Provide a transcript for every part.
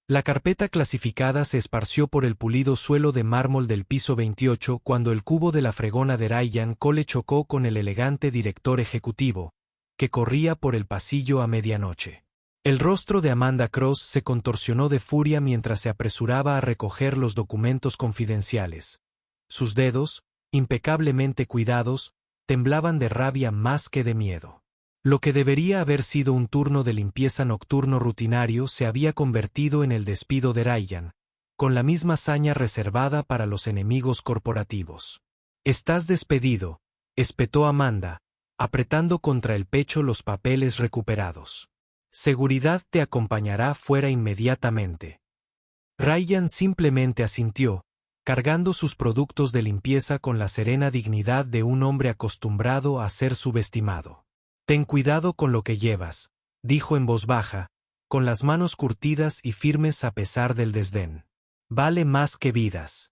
La carpeta clasificada se esparció por el pulido suelo de mármol del piso 28 cuando el cubo de la fregona de Ryan Cole chocó con el elegante director ejecutivo, que corría por el pasillo a medianoche. El rostro de Amanda Cross se contorsionó de furia mientras se apresuraba a recoger los documentos confidenciales. Sus dedos, impecablemente cuidados, temblaban de rabia más que de miedo. Lo que debería haber sido un turno de limpieza nocturno rutinario se había convertido en el despido de Ryan, con la misma saña reservada para los enemigos corporativos. «Estás despedido», espetó Amanda, apretando contra el pecho los papeles recuperados. «Seguridad te acompañará fuera inmediatamente». Ryan simplemente asintió, cargando sus productos de limpieza con la serena dignidad de un hombre acostumbrado a ser subestimado. «Ten cuidado con lo que llevas», dijo en voz baja, con las manos curtidas y firmes a pesar del desdén. «Vale más que vidas».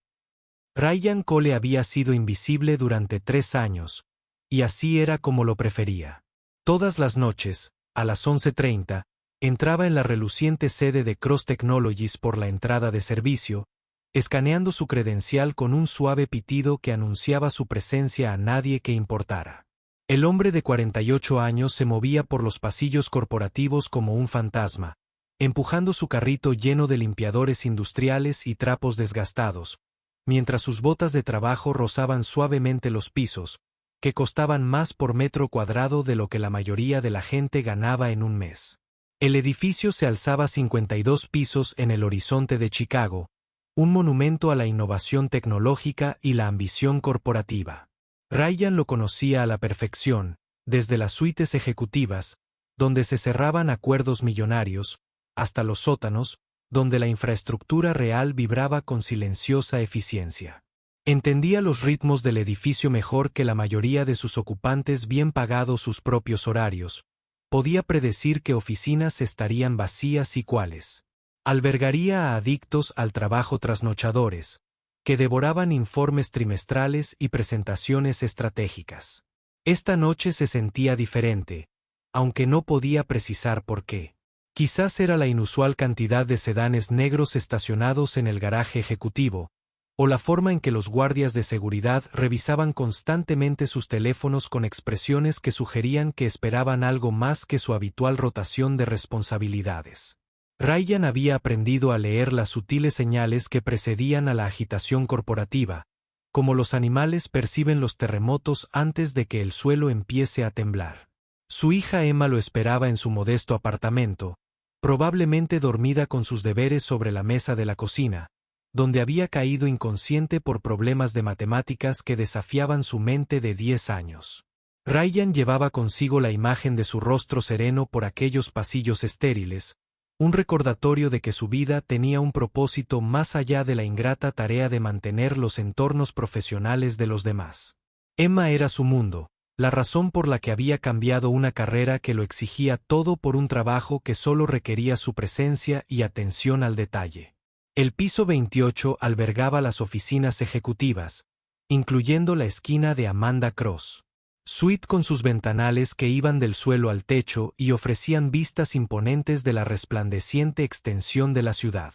Ryan Cole había sido invisible durante 3 años, y así era como lo prefería. Todas las noches, a las 11:30, entraba en la reluciente sede de Cross Technologies por la entrada de servicio, escaneando su credencial con un suave pitido que anunciaba su presencia a nadie que importara. El hombre de 48 años se movía por los pasillos corporativos como un fantasma, empujando su carrito lleno de limpiadores industriales y trapos desgastados, mientras sus botas de trabajo rozaban suavemente los pisos, que costaban más por metro cuadrado de lo que la mayoría de la gente ganaba en un mes. El edificio se alzaba 52 pisos en el horizonte de Chicago, un monumento a la innovación tecnológica y la ambición corporativa. Ryan lo conocía a la perfección, desde las suites ejecutivas, donde se cerraban acuerdos millonarios, hasta los sótanos, donde la infraestructura real vibraba con silenciosa eficiencia. Entendía los ritmos del edificio mejor que la mayoría de sus ocupantes, bien pagados sus propios horarios. Podía predecir qué oficinas estarían vacías y cuáles. Albergaría a adictos al trabajo trasnochadores, que devoraban informes trimestrales y presentaciones estratégicas. Esta noche se sentía diferente, aunque no podía precisar por qué. Quizás era la inusual cantidad de sedanes negros estacionados en el garaje ejecutivo, o la forma en que los guardias de seguridad revisaban constantemente sus teléfonos con expresiones que sugerían que esperaban algo más que su habitual rotación de responsabilidades. Ryan había aprendido a leer las sutiles señales que precedían a la agitación corporativa, como los animales perciben los terremotos antes de que el suelo empiece a temblar. Su hija Emma lo esperaba en su modesto apartamento, probablemente dormida con sus deberes sobre la mesa de la cocina, donde había caído inconsciente por problemas de matemáticas que desafiaban su mente de 10 años. Ryan llevaba consigo la imagen de su rostro sereno por aquellos pasillos estériles, un recordatorio de que su vida tenía un propósito más allá de la ingrata tarea de mantener los entornos profesionales de los demás. Emma era su mundo, la razón por la que había cambiado una carrera que lo exigía todo por un trabajo que solo requería su presencia y atención al detalle. El piso 28 albergaba las oficinas ejecutivas, incluyendo la esquina de Amanda Cross. Suite con sus ventanales que iban del suelo al techo y ofrecían vistas imponentes de la resplandeciente extensión de la ciudad.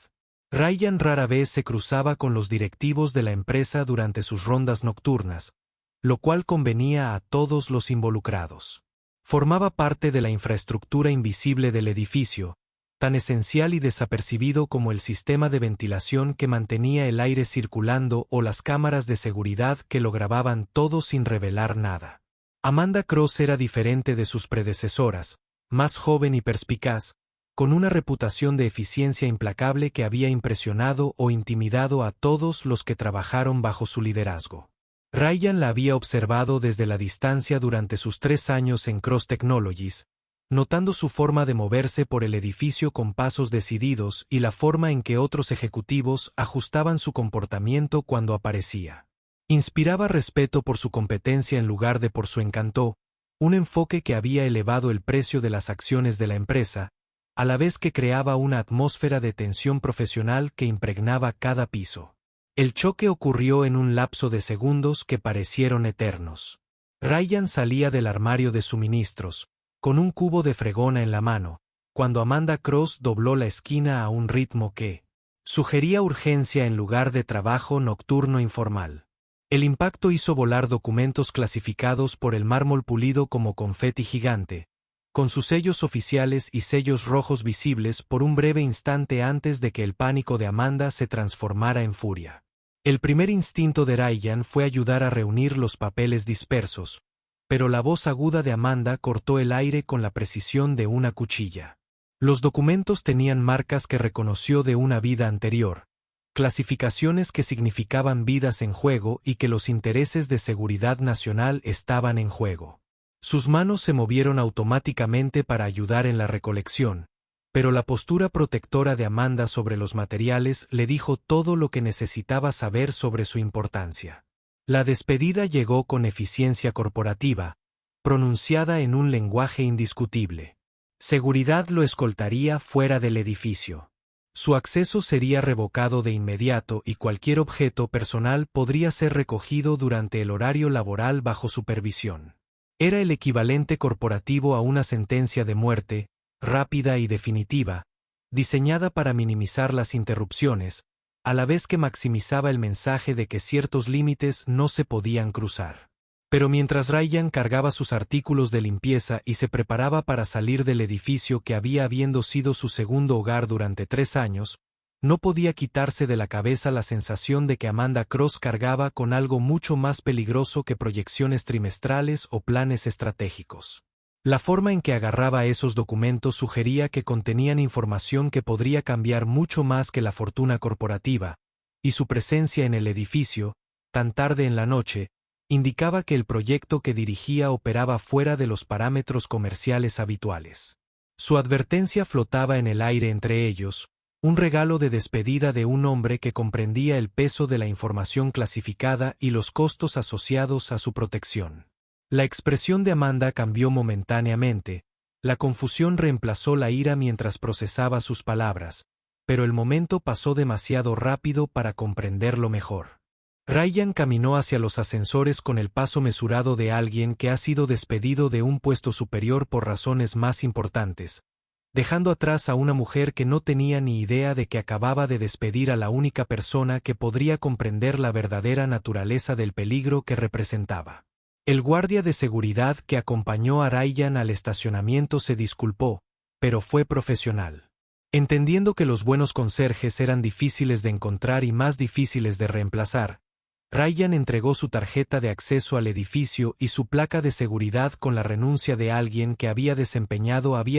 Ryan rara vez se cruzaba con los directivos de la empresa durante sus rondas nocturnas, lo cual convenía a todos los involucrados. Formaba parte de la infraestructura invisible del edificio, tan esencial y desapercibido como el sistema de ventilación que mantenía el aire circulando o las cámaras de seguridad que lo grababan todo sin revelar nada. Amanda Cross era diferente de sus predecesoras, más joven y perspicaz, con una reputación de eficiencia implacable que había impresionado o intimidado a todos los que trabajaron bajo su liderazgo. Ryan la había observado desde la distancia durante sus 3 años en Cross Technologies, notando su forma de moverse por el edificio con pasos decididos y la forma en que otros ejecutivos ajustaban su comportamiento cuando aparecía. Inspiraba respeto por su competencia en lugar de por su encanto, un enfoque que había elevado el precio de las acciones de la empresa, a la vez que creaba una atmósfera de tensión profesional que impregnaba cada piso. El choque ocurrió en un lapso de segundos que parecieron eternos. Ryan salía del armario de suministros, con un cubo de fregona en la mano, cuando Amanda Cross dobló la esquina a un ritmo que sugería urgencia en lugar de trabajo nocturno informal. El impacto hizo volar documentos clasificados por el mármol pulido como confeti gigante, con sus sellos oficiales y sellos rojos visibles por un breve instante antes de que el pánico de Amanda se transformara en furia. El primer instinto de Ryan fue ayudar a reunir los papeles dispersos, pero la voz aguda de Amanda cortó el aire con la precisión de una cuchilla. Los documentos tenían marcas que reconoció de una vida anterior, clasificaciones que significaban vidas en juego y que los intereses de seguridad nacional estaban en juego. Sus manos se movieron automáticamente para ayudar en la recolección, pero la postura protectora de Amanda sobre los materiales le dijo todo lo que necesitaba saber sobre su importancia. La despedida llegó con eficiencia corporativa, pronunciada en un lenguaje indiscutible. Seguridad lo escoltaría fuera del edificio. Su acceso sería revocado de inmediato y cualquier objeto personal podría ser recogido durante el horario laboral bajo supervisión. Era el equivalente corporativo a una sentencia de muerte, rápida y definitiva, diseñada para minimizar las interrupciones, a la vez que maximizaba el mensaje de que ciertos límites no se podían cruzar. Pero mientras Ryan cargaba sus artículos de limpieza y se preparaba para salir del edificio que había habiendo sido su segundo hogar durante 3 años, no podía quitarse de la cabeza la sensación de que Amanda Cross cargaba con algo mucho más peligroso que proyecciones trimestrales o planes estratégicos. La forma en que agarraba esos documentos sugería que contenían información que podría cambiar mucho más que la fortuna corporativa, y su presencia en el edificio, tan tarde en la noche, indicaba que el proyecto que dirigía operaba fuera de los parámetros comerciales habituales. Su advertencia flotaba en el aire entre ellos, un regalo de despedida de un hombre que comprendía el peso de la información clasificada y los costos asociados a su protección. La expresión de Amanda cambió momentáneamente, la confusión reemplazó la ira mientras procesaba sus palabras, pero el momento pasó demasiado rápido para comprenderlo mejor. Ryan caminó hacia los ascensores con el paso mesurado de alguien que ha sido despedido de un puesto superior por razones más importantes, dejando atrás a una mujer que no tenía ni idea de que acababa de despedir a la única persona que podría comprender la verdadera naturaleza del peligro que representaba. El guardia de seguridad que acompañó a Ryan al estacionamiento se disculpó, pero fue profesional. Entendiendo que los buenos conserjes eran difíciles de encontrar y más difíciles de reemplazar, Ryan entregó su tarjeta de acceso al edificio y su placa de seguridad con la renuncia de alguien que había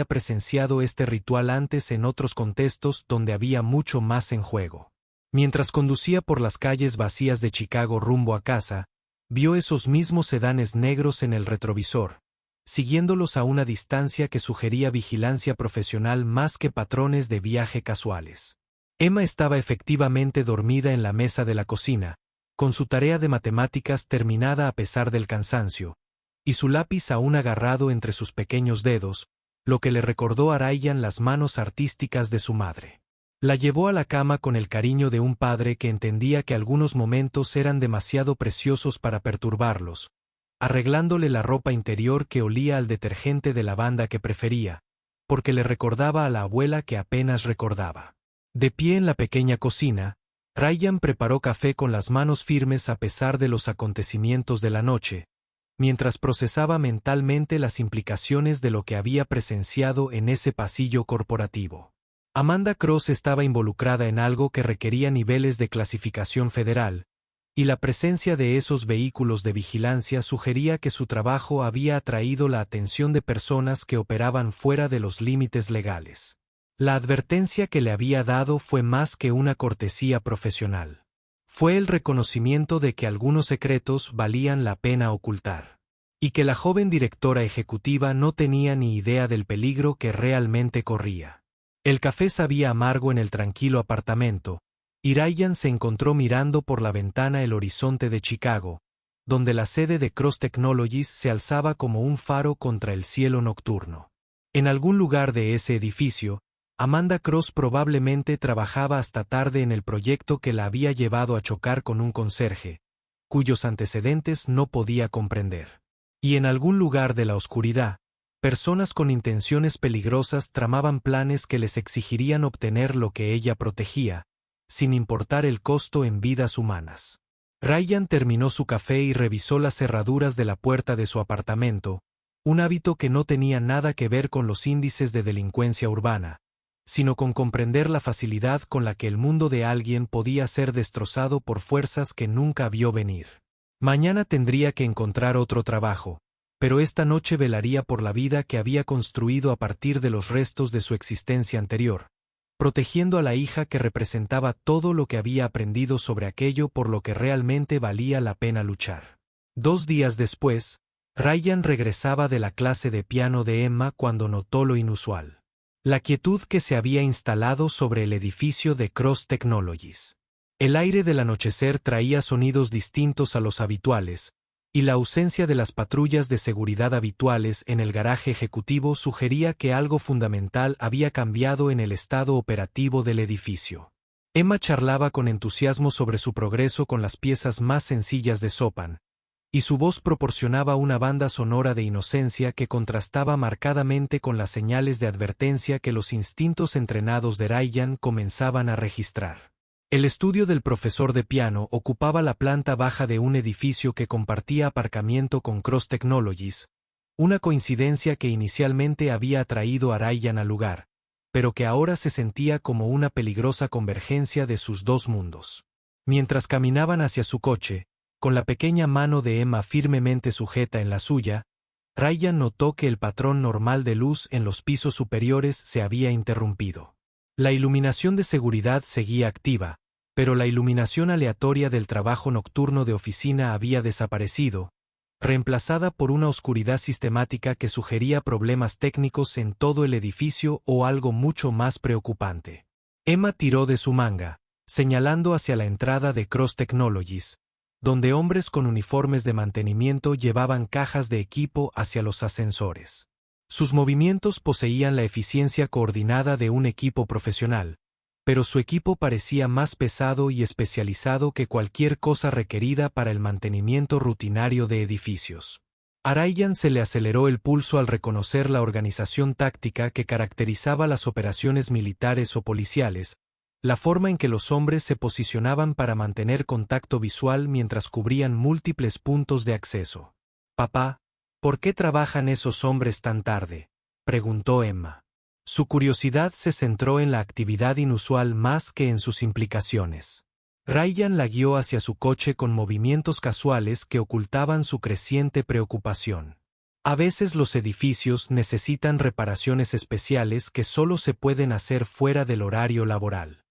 presenciado este ritual antes en otros contextos donde había mucho más en juego. Mientras conducía por las calles vacías de Chicago rumbo a casa, vio esos mismos sedanes negros en el retrovisor, siguiéndolos a una distancia que sugería vigilancia profesional más que patrones de viaje casuales. Emma estaba efectivamente dormida en la mesa de la cocina, con su tarea de matemáticas terminada a pesar del cansancio, y su lápiz aún agarrado entre sus pequeños dedos, lo que le recordó a Ryan las manos artísticas de su madre. La llevó a la cama con el cariño de un padre que entendía que algunos momentos eran demasiado preciosos para perturbarlos, arreglándole la ropa interior que olía al detergente de lavanda que prefería, porque le recordaba a la abuela que apenas recordaba. De pie en la pequeña cocina, Ryan preparó café con las manos firmes a pesar de los acontecimientos de la noche, mientras procesaba mentalmente las implicaciones de lo que había presenciado en ese pasillo corporativo. Amanda Cross estaba involucrada en algo que requería niveles de clasificación federal, y la presencia de esos vehículos de vigilancia sugería que su trabajo había atraído la atención de personas que operaban fuera de los límites legales. La advertencia que le había dado fue más que una cortesía profesional. Fue el reconocimiento de que algunos secretos valían la pena ocultar, y que la joven directora ejecutiva no tenía ni idea del peligro que realmente corría. El café sabía amargo en el tranquilo apartamento, y Ryan se encontró mirando por la ventana el horizonte de Chicago, donde la sede de Cross Technologies se alzaba como un faro contra el cielo nocturno. En algún lugar de ese edificio, Amanda Cross probablemente trabajaba hasta tarde en el proyecto que la había llevado a chocar con un conserje, cuyos antecedentes no podía comprender. Y en algún lugar de la oscuridad, Personas con intenciones peligrosas tramaban planes que les exigirían obtener lo que ella protegía, sin importar el costo en vidas humanas. Ryan terminó su café y revisó las cerraduras de la puerta de su apartamento, un hábito que no tenía nada que ver con los índices de delincuencia urbana, sino con comprender la facilidad con la que el mundo de alguien podía ser destrozado por fuerzas que nunca vio venir. Mañana tendría que encontrar otro trabajo, pero esta noche velaría por la vida que había construido a partir de los restos de su existencia anterior, protegiendo a la hija que representaba todo lo que había aprendido sobre aquello por lo que realmente valía la pena luchar. 2 días después, Ryan regresaba de la clase de piano de Emma cuando notó lo inusual. La quietud que se había instalado sobre el edificio de Cross Technologies. El aire del anochecer traía sonidos distintos a los habituales, y la ausencia de las patrullas de seguridad habituales en el garaje ejecutivo sugería que algo fundamental había cambiado en el estado operativo del edificio. Emma charlaba con entusiasmo sobre su progreso con las piezas más sencillas de Chopin, y su voz proporcionaba una banda sonora de inocencia que contrastaba marcadamente con las señales de advertencia que los instintos entrenados de Ryan comenzaban a registrar. El estudio del profesor de piano ocupaba la planta baja de un edificio que compartía aparcamiento con Cross Technologies, una coincidencia que inicialmente había atraído a Ryan al lugar, pero que ahora se sentía como una peligrosa convergencia de sus dos mundos. Mientras caminaban hacia su coche, con la pequeña mano de Emma firmemente sujeta en la suya, Ryan notó que el patrón normal de luz en los pisos superiores se había interrumpido. La iluminación de seguridad seguía activa, pero la iluminación aleatoria del trabajo nocturno de oficina había desaparecido, reemplazada por una oscuridad sistemática que sugería problemas técnicos en todo el edificio o algo mucho más preocupante. Emma tiró de su manga, señalando hacia la entrada de Cross Technologies, donde hombres con uniformes de mantenimiento llevaban cajas de equipo hacia los ascensores. Sus movimientos poseían la eficiencia coordinada de un equipo profesional, pero su equipo parecía más pesado y especializado que cualquier cosa requerida para el mantenimiento rutinario de edificios. A Ryan se le aceleró el pulso al reconocer la organización táctica que caracterizaba las operaciones militares o policiales, la forma en que los hombres se posicionaban para mantener contacto visual mientras cubrían múltiples puntos de acceso. «Papá, ¿por qué trabajan esos hombres tan tarde?», preguntó Emma. Su curiosidad se centró en la actividad inusual más que en sus implicaciones. Ryan la guió hacia su coche con movimientos casuales que ocultaban su creciente preocupación. A veces los edificios necesitan reparaciones especiales que solo se pueden hacer fuera del horario laboral,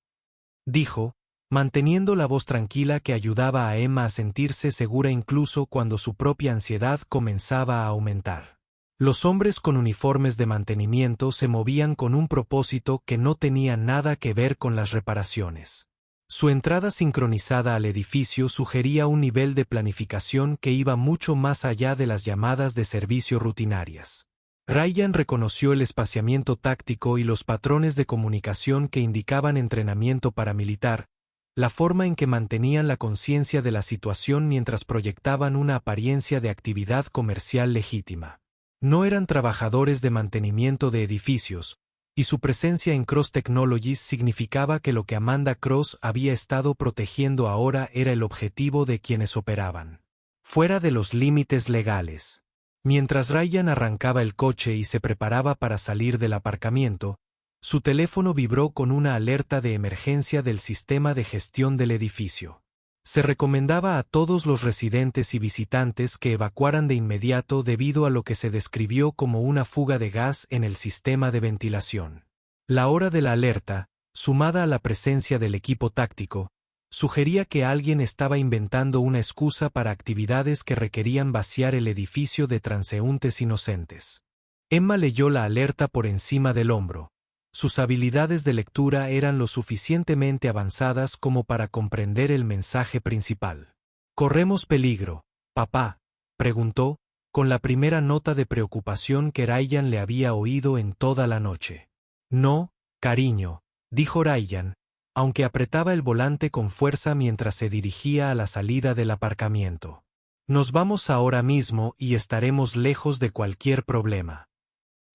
dijo, manteniendo la voz tranquila que ayudaba a Emma a sentirse segura incluso cuando su propia ansiedad comenzaba a aumentar. Los hombres con uniformes de mantenimiento se movían con un propósito que no tenía nada que ver con las reparaciones. Su entrada sincronizada al edificio sugería un nivel de planificación que iba mucho más allá de las llamadas de servicio rutinarias. Ryan reconoció el espaciamiento táctico y los patrones de comunicación que indicaban entrenamiento paramilitar, la forma en que mantenían la conciencia de la situación mientras proyectaban una apariencia de actividad comercial legítima. No eran trabajadores de mantenimiento de edificios, y su presencia en Cross Technologies significaba que lo que Amanda Cross había estado protegiendo ahora era el objetivo de quienes operaban fuera de los límites legales. Mientras Ryan arrancaba el coche y se preparaba para salir del aparcamiento, su teléfono vibró con una alerta de emergencia del sistema de gestión del edificio. Se recomendaba a todos los residentes y visitantes que evacuaran de inmediato debido a lo que se describió como una fuga de gas en el sistema de ventilación. La hora de la alerta, sumada a la presencia del equipo táctico, sugería que alguien estaba inventando una excusa para actividades que requerían vaciar el edificio de transeúntes inocentes. Emma leyó la alerta por encima del hombro. Sus habilidades de lectura eran lo suficientemente avanzadas como para comprender el mensaje principal. «¿Corremos peligro, papá?», preguntó, con la primera nota de preocupación que Ryan le había oído en toda la noche. «No, cariño», dijo Ryan, aunque apretaba el volante con fuerza mientras se dirigía a la salida del aparcamiento. «Nos vamos ahora mismo y estaremos lejos de cualquier problema».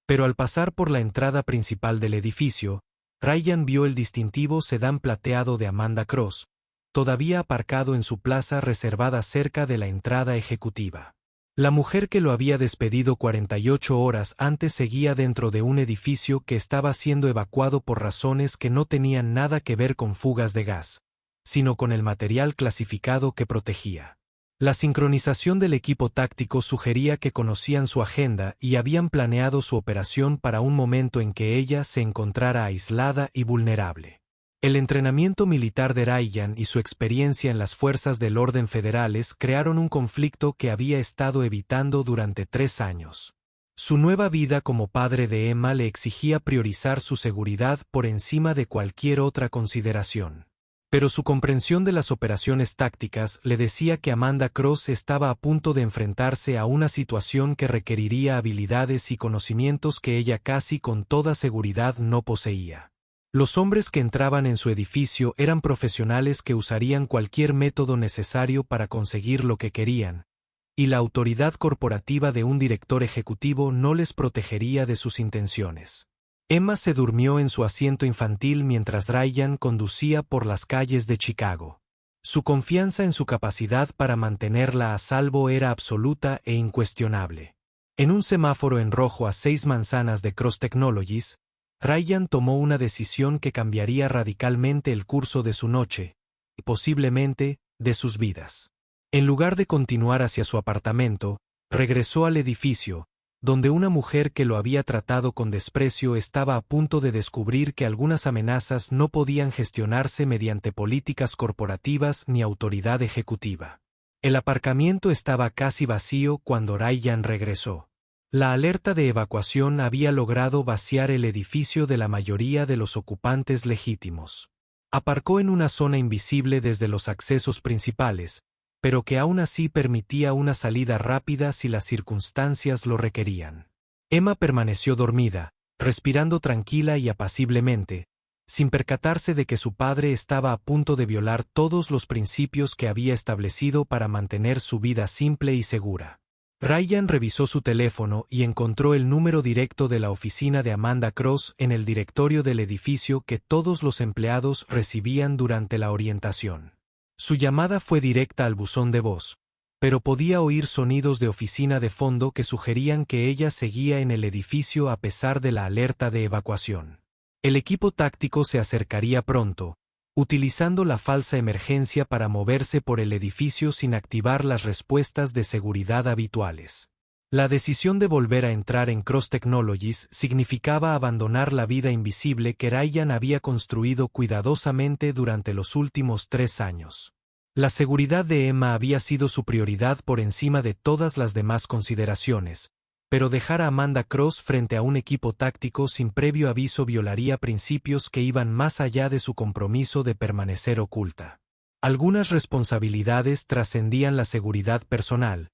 Pero al pasar por la entrada principal del edificio, Ryan vio el distintivo sedán plateado de Amanda Cross, todavía aparcado en su plaza reservada cerca de la entrada ejecutiva. La mujer que lo había despedido 48 horas antes seguía dentro de un edificio que estaba siendo evacuado por razones que no tenían nada que ver con fugas de gas, sino con el material clasificado que protegía. La sincronización del equipo táctico sugería que conocían su agenda y habían planeado su operación para un momento en que ella se encontrara aislada y vulnerable. El entrenamiento militar de Ryan y su experiencia en las fuerzas del orden federales crearon un conflicto que había estado evitando durante 3 años. Su nueva vida como padre de Emma le exigía priorizar su seguridad por encima de cualquier otra consideración. Pero su comprensión de las operaciones tácticas le decía que Amanda Cross estaba a punto de enfrentarse a una situación que requeriría habilidades y conocimientos que ella casi con toda seguridad no poseía. Los hombres que entraban en su edificio eran profesionales que usarían cualquier método necesario para conseguir lo que querían, y la autoridad corporativa de un director ejecutivo no les protegería de sus intenciones. Emma se durmió en su asiento infantil mientras Ryan conducía por las calles de Chicago. Su confianza en su capacidad para mantenerla a salvo era absoluta e incuestionable. En un semáforo en rojo a 6 manzanas de Cross Technologies, Ryan tomó una decisión que cambiaría radicalmente el curso de su noche, y posiblemente, de sus vidas. En lugar de continuar hacia su apartamento, regresó al edificio, donde una mujer que lo había tratado con desprecio estaba a punto de descubrir que algunas amenazas no podían gestionarse mediante políticas corporativas ni autoridad ejecutiva. El aparcamiento estaba casi vacío cuando Ryan regresó. La alerta de evacuación había logrado vaciar el edificio de la mayoría de los ocupantes legítimos. Aparcó en una zona invisible desde los accesos principales, pero que aún así permitía una salida rápida si las circunstancias lo requerían. Emma permaneció dormida, respirando tranquila y apaciblemente, sin percatarse de que su padre estaba a punto de violar todos los principios que había establecido para mantener su vida simple y segura. Ryan revisó su teléfono y encontró el número directo de la oficina de Amanda Cross en el directorio del edificio que todos los empleados recibían durante la orientación. Su llamada fue directa al buzón de voz, pero podía oír sonidos de oficina de fondo que sugerían que ella seguía en el edificio a pesar de la alerta de evacuación. El equipo táctico se acercaría pronto, utilizando la falsa emergencia para moverse por el edificio sin activar las respuestas de seguridad habituales. La decisión de volver a entrar en Cross Technologies significaba abandonar la vida invisible que Ryan había construido cuidadosamente durante los últimos 3 años. La seguridad de Emma había sido su prioridad por encima de todas las demás consideraciones, pero dejar a Amanda Cross frente a un equipo táctico sin previo aviso violaría principios que iban más allá de su compromiso de permanecer oculta. Algunas responsabilidades trascendían la seguridad personal,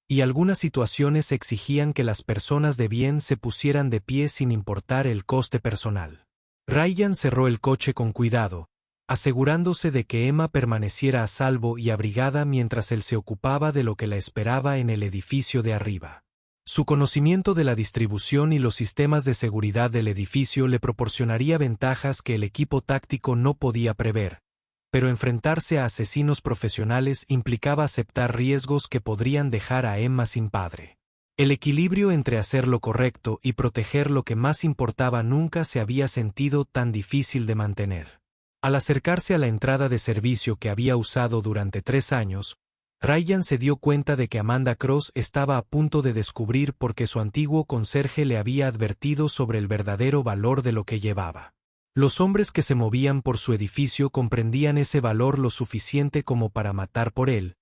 y algunas situaciones exigían que las personas de bien se pusieran de pie sin importar el coste personal. Ryan cerró el coche con cuidado, asegurándose de que Emma permaneciera a salvo y abrigada mientras él se ocupaba de lo que la esperaba en el edificio de arriba. Su conocimiento de la distribución y los sistemas de seguridad del edificio le proporcionaría ventajas que el equipo táctico no podía prever, pero enfrentarse a asesinos profesionales implicaba aceptar riesgos que podrían dejar a Emma sin padre. El equilibrio entre hacer lo correcto y proteger lo que más importaba nunca se había sentido tan difícil de mantener. Al acercarse a la entrada de servicio que había usado durante 3 años, Ryan se dio cuenta de que Amanda Cross estaba a punto de descubrir por qué su antiguo conserje le había advertido sobre el verdadero valor de lo que llevaba. Los hombres que se movían por su edificio comprendían ese valor lo suficiente como para matar por él,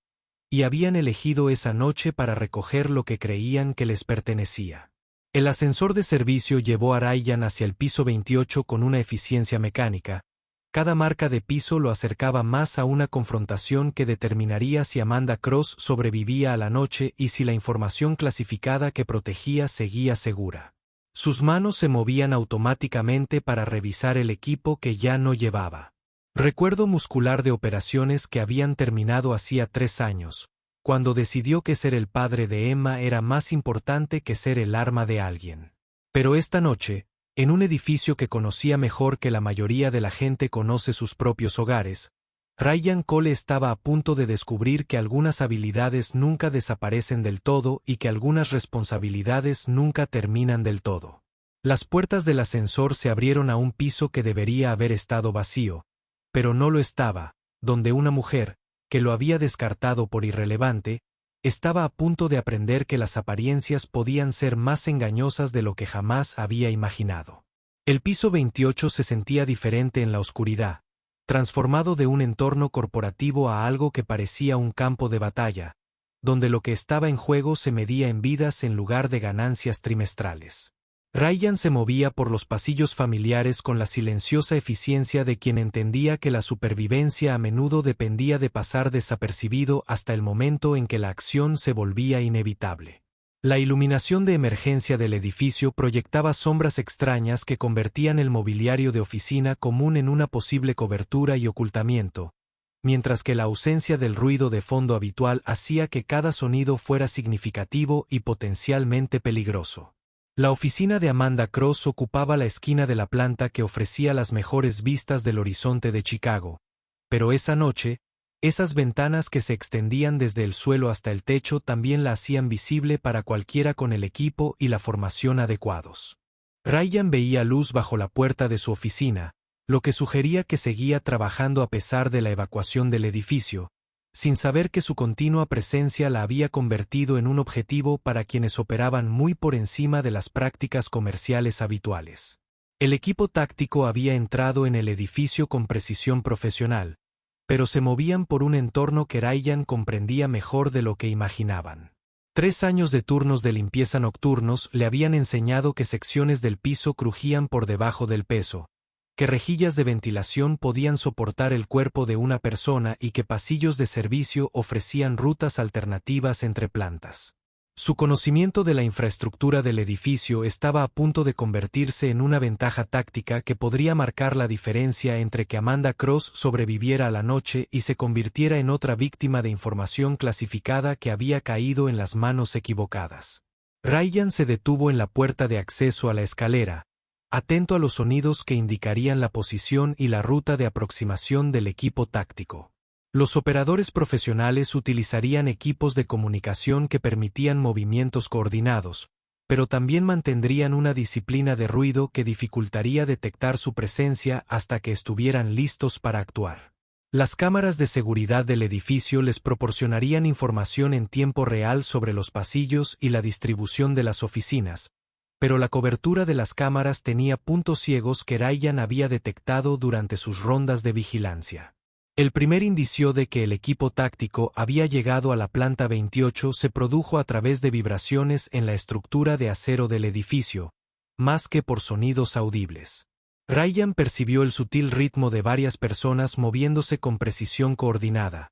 y habían elegido esa noche para recoger lo que creían que les pertenecía. El ascensor de servicio llevó a Ryan hacia el piso 28 con una eficiencia mecánica. Cada marca de piso lo acercaba más a una confrontación que determinaría si Amanda Cross sobrevivía a la noche y si la información clasificada que protegía seguía segura. Sus manos se movían automáticamente para revisar el equipo que ya no llevaba. Recuerdo muscular de operaciones que habían terminado hacía 3 años, cuando decidió que ser el padre de Emma era más importante que ser el arma de alguien. Pero esta noche, en un edificio que conocía mejor que la mayoría de la gente conoce sus propios hogares, Ryan Cole estaba a punto de descubrir que algunas habilidades nunca desaparecen del todo y que algunas responsabilidades nunca terminan del todo. Las puertas del ascensor se abrieron a un piso que debería haber estado vacío, pero no lo estaba, donde una mujer, que lo había descartado por irrelevante, estaba a punto de aprender que las apariencias podían ser más engañosas de lo que jamás había imaginado. El piso 28 se sentía diferente en la oscuridad, transformado de un entorno corporativo a algo que parecía un campo de batalla, donde lo que estaba en juego se medía en vidas en lugar de ganancias trimestrales. Ryan se movía por los pasillos familiares con la silenciosa eficiencia de quien entendía que la supervivencia a menudo dependía de pasar desapercibido hasta el momento en que la acción se volvía inevitable. La iluminación de emergencia del edificio proyectaba sombras extrañas que convertían el mobiliario de oficina común en una posible cobertura y ocultamiento, mientras que la ausencia del ruido de fondo habitual hacía que cada sonido fuera significativo y potencialmente peligroso. La oficina de Amanda Cross ocupaba la esquina de la planta que ofrecía las mejores vistas del horizonte de Chicago, pero esa noche, esas ventanas que se extendían desde el suelo hasta el techo también la hacían visible para cualquiera con el equipo y la formación adecuados. Ryan veía luz bajo la puerta de su oficina, lo que sugería que seguía trabajando a pesar de la evacuación del edificio, sin saber que su continua presencia la había convertido en un objetivo para quienes operaban muy por encima de las prácticas comerciales habituales. El equipo táctico había entrado en el edificio con precisión profesional, pero se movían por un entorno que Ryan comprendía mejor de lo que imaginaban. 3 años de turnos de limpieza nocturnos le habían enseñado que secciones del piso crujían por debajo del peso, que rejillas de ventilación podían soportar el cuerpo de una persona y que pasillos de servicio ofrecían rutas alternativas entre plantas. Su conocimiento de la infraestructura del edificio estaba a punto de convertirse en una ventaja táctica que podría marcar la diferencia entre que Amanda Cross sobreviviera a la noche y se convirtiera en otra víctima de información clasificada que había caído en las manos equivocadas. Ryan se detuvo en la puerta de acceso a la escalera, atento a los sonidos que indicarían la posición y la ruta de aproximación del equipo táctico. Los operadores profesionales utilizarían equipos de comunicación que permitían movimientos coordinados, pero también mantendrían una disciplina de ruido que dificultaría detectar su presencia hasta que estuvieran listos para actuar. Las cámaras de seguridad del edificio les proporcionarían información en tiempo real sobre los pasillos y la distribución de las oficinas, pero la cobertura de las cámaras tenía puntos ciegos que Ryan había detectado durante sus rondas de vigilancia. El primer indicio de que el equipo táctico había llegado a la planta 28 se produjo a través de vibraciones en la estructura de acero del edificio, más que por sonidos audibles. Ryan percibió el sutil ritmo de varias personas moviéndose con precisión coordinada.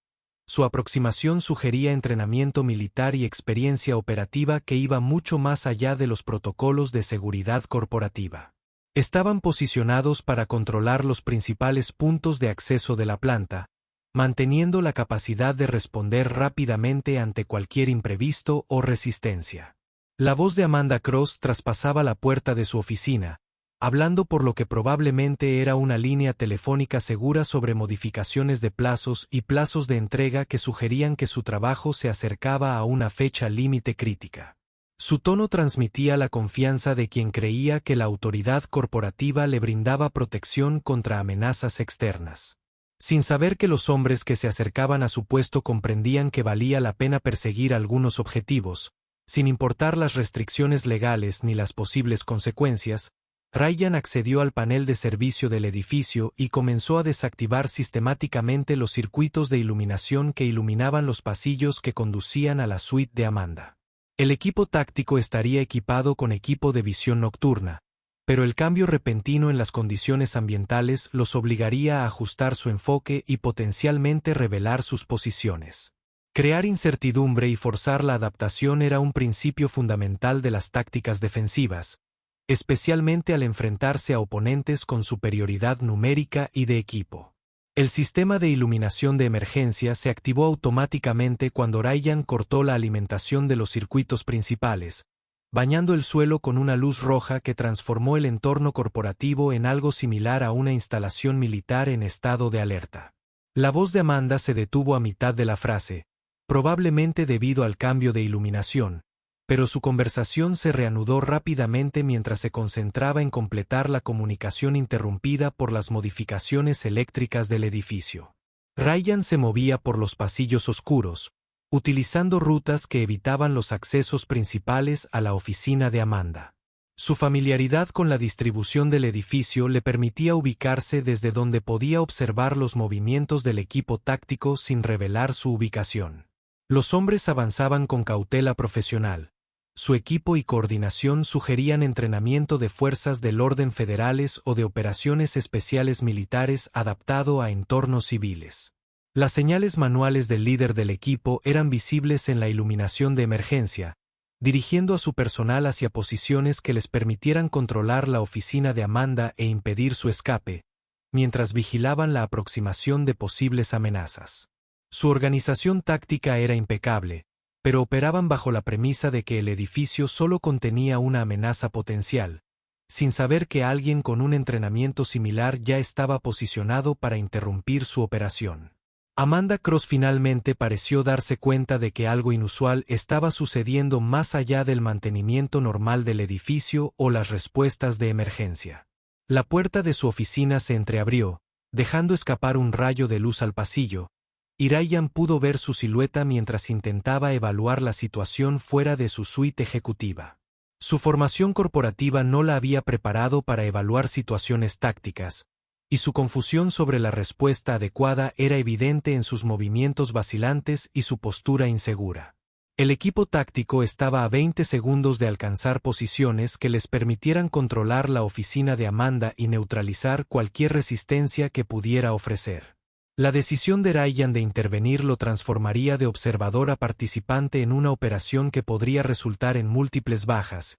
Su aproximación sugería entrenamiento militar y experiencia operativa que iba mucho más allá de los protocolos de seguridad corporativa. Estaban posicionados para controlar los principales puntos de acceso de la planta, manteniendo la capacidad de responder rápidamente ante cualquier imprevisto o resistencia. La voz de Amanda Cross traspasaba la puerta de su oficina, hablando por lo que probablemente era una línea telefónica segura sobre modificaciones de plazos y plazos de entrega que sugerían que su trabajo se acercaba a una fecha límite crítica. Su tono transmitía la confianza de quien creía que la autoridad corporativa le brindaba protección contra amenazas externas. Sin saber que los hombres que se acercaban a su puesto comprendían que valía la pena perseguir algunos objetivos, sin importar las restricciones legales ni las posibles consecuencias, Ryan accedió al panel de servicio del edificio y comenzó a desactivar sistemáticamente los circuitos de iluminación que iluminaban los pasillos que conducían a la suite de Amanda. El equipo táctico estaría equipado con equipo de visión nocturna, pero el cambio repentino en las condiciones ambientales los obligaría a ajustar su enfoque y potencialmente revelar sus posiciones. Crear incertidumbre y forzar la adaptación era un principio fundamental de las tácticas defensivas, especialmente al enfrentarse a oponentes con superioridad numérica y de equipo. El sistema de iluminación de emergencia se activó automáticamente cuando Ryan cortó la alimentación de los circuitos principales, bañando el suelo con una luz roja que transformó el entorno corporativo en algo similar a una instalación militar en estado de alerta. La voz de Amanda se detuvo a mitad de la frase, probablemente debido al cambio de iluminación, pero su conversación se reanudó rápidamente mientras se concentraba en completar la comunicación interrumpida por las modificaciones eléctricas del edificio. Ryan se movía por los pasillos oscuros, utilizando rutas que evitaban los accesos principales a la oficina de Amanda. Su familiaridad con la distribución del edificio le permitía ubicarse desde donde podía observar los movimientos del equipo táctico sin revelar su ubicación. Los hombres avanzaban con cautela profesional. Su equipo y coordinación sugerían entrenamiento de fuerzas del orden federales o de operaciones especiales militares adaptado a entornos civiles. Las señales manuales del líder del equipo eran visibles en la iluminación de emergencia, dirigiendo a su personal hacia posiciones que les permitieran controlar la oficina de Amanda e impedir su escape, mientras vigilaban la aproximación de posibles amenazas. Su organización táctica era impecable, pero operaban bajo la premisa de que el edificio solo contenía una amenaza potencial, sin saber que alguien con un entrenamiento similar ya estaba posicionado para interrumpir su operación. Amanda Cross finalmente pareció darse cuenta de que algo inusual estaba sucediendo más allá del mantenimiento normal del edificio o las respuestas de emergencia. La puerta de su oficina se entreabrió, dejando escapar un rayo de luz al pasillo, y Ryan pudo ver su silueta mientras intentaba evaluar la situación fuera de su suite ejecutiva. Su formación corporativa no la había preparado para evaluar situaciones tácticas, y su confusión sobre la respuesta adecuada era evidente en sus movimientos vacilantes y su postura insegura. El equipo táctico estaba a 20 segundos de alcanzar posiciones que les permitieran controlar la oficina de Amanda y neutralizar cualquier resistencia que pudiera ofrecer. La decisión de Ryan de intervenir lo transformaría de observador a participante en una operación que podría resultar en múltiples bajas,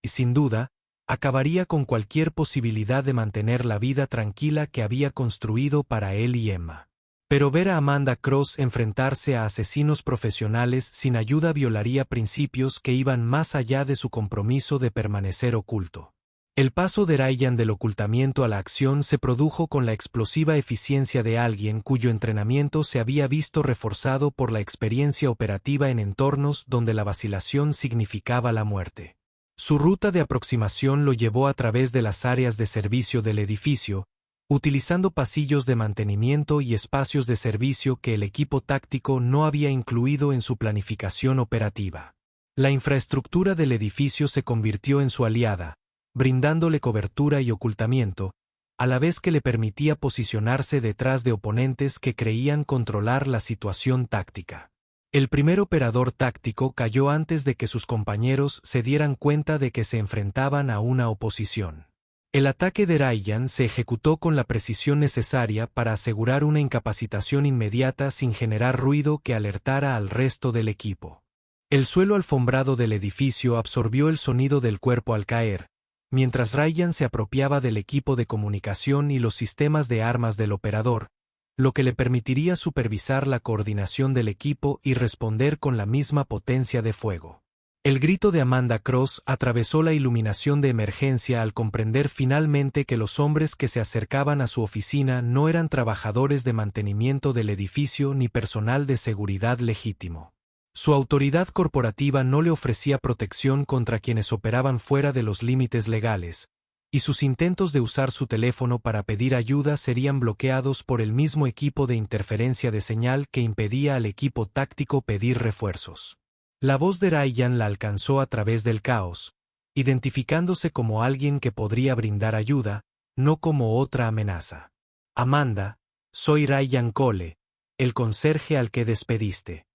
y sin duda, acabaría con cualquier posibilidad de mantener la vida tranquila que había construido para él y Emma. Pero ver a Amanda Cross enfrentarse a asesinos profesionales sin ayuda violaría principios que iban más allá de su compromiso de permanecer oculto. El paso de Ryan del ocultamiento a la acción se produjo con la explosiva eficiencia de alguien cuyo entrenamiento se había visto reforzado por la experiencia operativa en entornos donde la vacilación significaba la muerte. Su ruta de aproximación lo llevó a través de las áreas de servicio del edificio, utilizando pasillos de mantenimiento y espacios de servicio que el equipo táctico no había incluido en su planificación operativa. La infraestructura del edificio se convirtió en su aliada, brindándole cobertura y ocultamiento, a la vez que le permitía posicionarse detrás de oponentes que creían controlar la situación táctica. El primer operador táctico cayó antes de que sus compañeros se dieran cuenta de que se enfrentaban a una oposición. El ataque de Ryan se ejecutó con la precisión necesaria para asegurar una incapacitación inmediata sin generar ruido que alertara al resto del equipo. El suelo alfombrado del edificio absorbió el sonido del cuerpo al caer, mientras Ryan se apropiaba del equipo de comunicación y los sistemas de armas del operador, lo que le permitiría supervisar la coordinación del equipo y responder con la misma potencia de fuego. El grito de Amanda Cross atravesó la iluminación de emergencia al comprender finalmente que los hombres que se acercaban a su oficina no eran trabajadores de mantenimiento del edificio ni personal de seguridad legítimo. Su autoridad corporativa no le ofrecía protección contra quienes operaban fuera de los límites legales, y sus intentos de usar su teléfono para pedir ayuda serían bloqueados por el mismo equipo de interferencia de señal que impedía al equipo táctico pedir refuerzos. La voz de Ryan la alcanzó a través del caos, identificándose como alguien que podría brindar ayuda, no como otra amenaza. Amanda, soy Ryan Cole, el conserje al que despediste.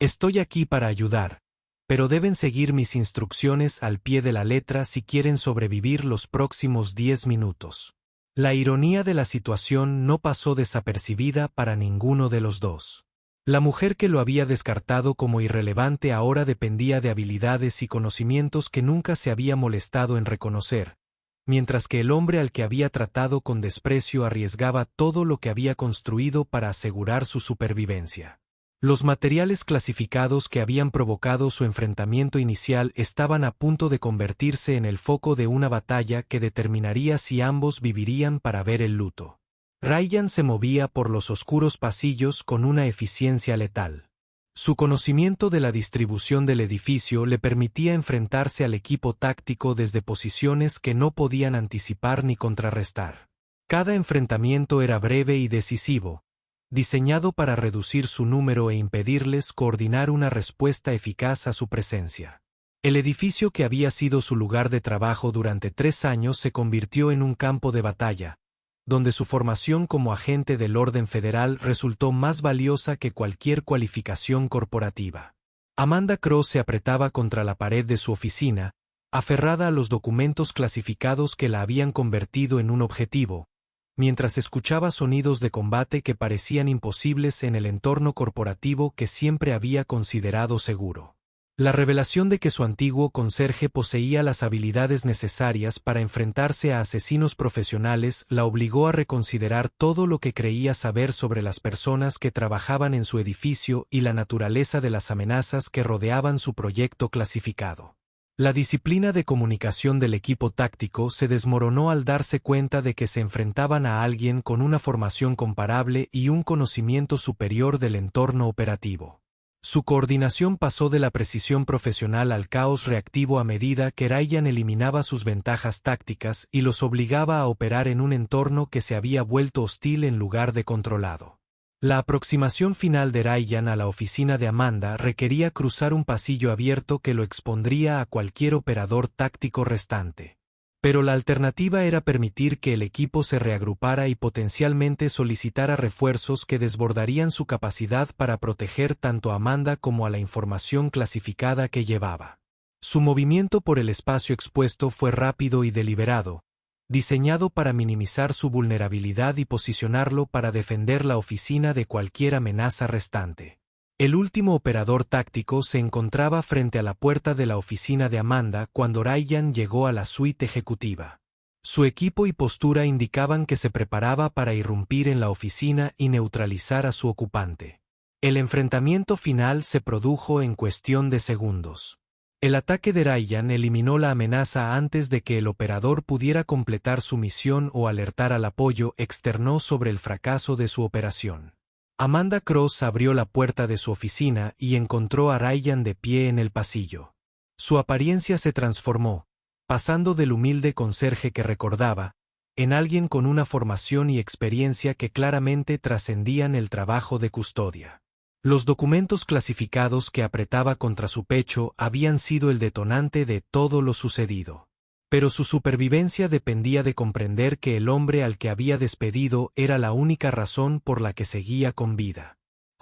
Estoy aquí para ayudar, pero deben seguir mis instrucciones al pie de la letra si quieren sobrevivir los próximos 10 minutos. La ironía de la situación no pasó desapercibida para ninguno de los dos. La mujer que lo había descartado como irrelevante ahora dependía de habilidades y conocimientos que nunca se había molestado en reconocer, mientras que el hombre al que había tratado con desprecio arriesgaba todo lo que había construido para asegurar su supervivencia. Los materiales clasificados que habían provocado su enfrentamiento inicial estaban a punto de convertirse en el foco de una batalla que determinaría si ambos vivirían para ver el luto. Ryan se movía por los oscuros pasillos con una eficiencia letal. Su conocimiento de la distribución del edificio le permitía enfrentarse al equipo táctico desde posiciones que no podían anticipar ni contrarrestar. Cada enfrentamiento era breve y decisivo, diseñado para reducir su número e impedirles coordinar una respuesta eficaz a su presencia. El edificio que había sido su lugar de trabajo durante 3 años se convirtió en un campo de batalla, donde su formación como agente del orden federal resultó más valiosa que cualquier cualificación corporativa. Amanda Cross se apretaba contra la pared de su oficina, aferrada a los documentos clasificados que la habían convertido en un objetivo, mientras escuchaba sonidos de combate que parecían imposibles en el entorno corporativo que siempre había considerado seguro. La revelación de que su antiguo conserje poseía las habilidades necesarias para enfrentarse a asesinos profesionales la obligó a reconsiderar todo lo que creía saber sobre las personas que trabajaban en su edificio y la naturaleza de las amenazas que rodeaban su proyecto clasificado. La disciplina de comunicación del equipo táctico se desmoronó al darse cuenta de que se enfrentaban a alguien con una formación comparable y un conocimiento superior del entorno operativo. Su coordinación pasó de la precisión profesional al caos reactivo a medida que Ryan eliminaba sus ventajas tácticas y los obligaba a operar en un entorno que se había vuelto hostil en lugar de controlado. La aproximación final de Ryan a la oficina de Amanda requería cruzar un pasillo abierto que lo expondría a cualquier operador táctico restante. Pero la alternativa era permitir que el equipo se reagrupara y potencialmente solicitara refuerzos que desbordarían su capacidad para proteger tanto a Amanda como a la información clasificada que llevaba. Su movimiento por el espacio expuesto fue rápido y deliberado, diseñado para minimizar su vulnerabilidad y posicionarlo para defender la oficina de cualquier amenaza restante. El último operador táctico se encontraba frente a la puerta de la oficina de Amanda cuando Ryan llegó a la suite ejecutiva. Su equipo y postura indicaban que se preparaba para irrumpir en la oficina y neutralizar a su ocupante. El enfrentamiento final se produjo en cuestión de segundos. El ataque de Ryan eliminó la amenaza antes de que el operador pudiera completar su misión o alertar al apoyo externo sobre el fracaso de su operación. Amanda Cross abrió la puerta de su oficina y encontró a Ryan de pie en el pasillo. Su apariencia se transformó, pasando del humilde conserje que recordaba, en alguien con una formación y experiencia que claramente trascendían el trabajo de custodia. Los documentos clasificados que apretaba contra su pecho habían sido el detonante de todo lo sucedido. Pero su supervivencia dependía de comprender que el hombre al que había despedido era la única razón por la que seguía con vida.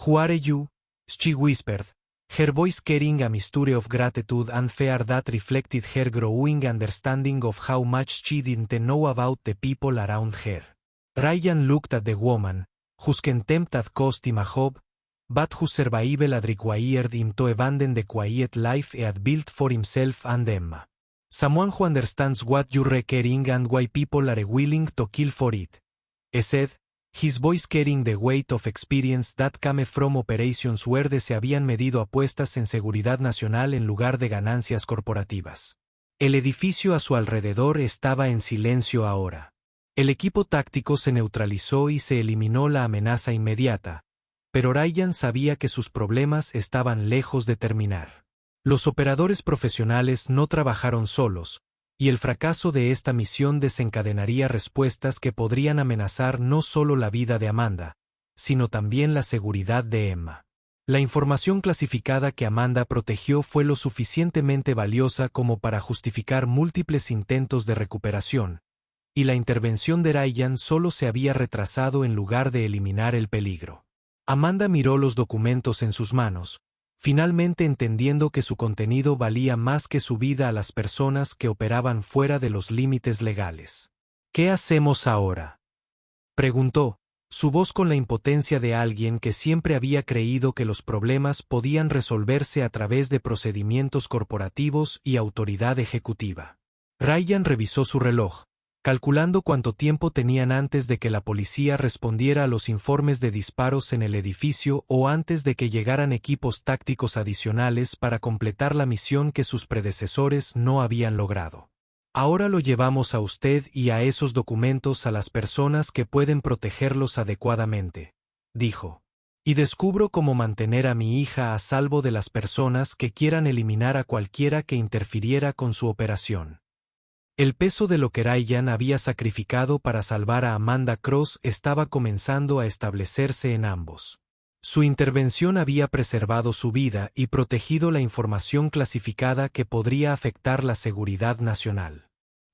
"Who are you?" she whispered, her voice carrying a mixture of gratitude and fear that reflected her growing understanding of how much she didn't know about the people around her. Ryan looked at the woman, whose contempt had cost him a job, but whose survival had required him to abandon the quiet life he had built for himself and Emma. "Someone who understands what you're carrying and why people are willing to kill for it," he said, his voice carrying the weight of experience that came from operations where se habían medido apuestas en seguridad nacional en lugar de ganancias corporativas. El edificio a su alrededor estaba en silencio ahora. El equipo táctico se neutralizó y se eliminó la amenaza inmediata, pero Ryan sabía que sus problemas estaban lejos de terminar. Los operadores profesionales no trabajaron solos, y el fracaso de esta misión desencadenaría respuestas que podrían amenazar no solo la vida de Amanda, sino también la seguridad de Emma. La información clasificada que Amanda protegió fue lo suficientemente valiosa como para justificar múltiples intentos de recuperación, y la intervención de Ryan solo se había retrasado en lugar de eliminar el peligro. Amanda miró los documentos en sus manos, finalmente entendiendo que su contenido valía más que su vida a las personas que operaban fuera de los límites legales. ¿Qué hacemos ahora?, preguntó, su voz con la impotencia de alguien que siempre había creído que los problemas podían resolverse a través de procedimientos corporativos y autoridad ejecutiva. Ryan revisó su reloj, calculando cuánto tiempo tenían antes de que la policía respondiera a los informes de disparos en el edificio o antes de que llegaran equipos tácticos adicionales para completar la misión que sus predecesores no habían logrado. Ahora lo llevamos a usted y a esos documentos a las personas que pueden protegerlos adecuadamente, dijo. Y descubro cómo mantener a mi hija a salvo de las personas que quieran eliminar a cualquiera que interfiriera con su operación. El peso de lo que Ryan había sacrificado para salvar a Amanda Cross estaba comenzando a establecerse en ambos. Su intervención había preservado su vida y protegido la información clasificada que podría afectar la seguridad nacional.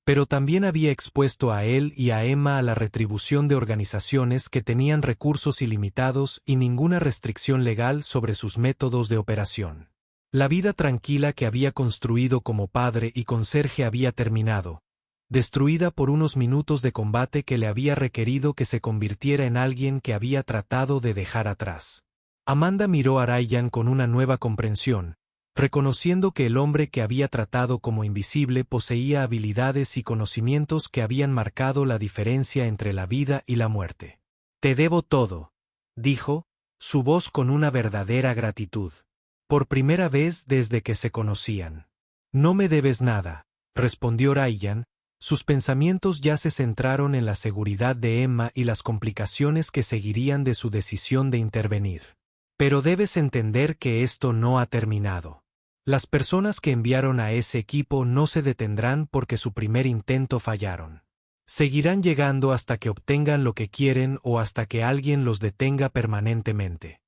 Pero también había expuesto a él y a Emma a la retribución de organizaciones que tenían recursos ilimitados y ninguna restricción legal sobre sus métodos de operación. La vida tranquila que había construido como padre y conserje había terminado, destruida por unos minutos de combate que le había requerido que se convirtiera en alguien que había tratado de dejar atrás. Amanda miró a Ryan con una nueva comprensión, reconociendo que el hombre que había tratado como invisible poseía habilidades y conocimientos que habían marcado la diferencia entre la vida y la muerte. «Te debo todo», dijo, su voz con una verdadera gratitud. Por primera vez desde que se conocían. «No me debes nada», respondió Ryan. Sus pensamientos ya se centraron en la seguridad de Emma y las complicaciones que seguirían de su decisión de intervenir. «Pero debes entender que esto no ha terminado. Las personas que enviaron a ese equipo no se detendrán porque su primer intento fallaron. Seguirán llegando hasta que obtengan lo que quieren o hasta que alguien los detenga permanentemente».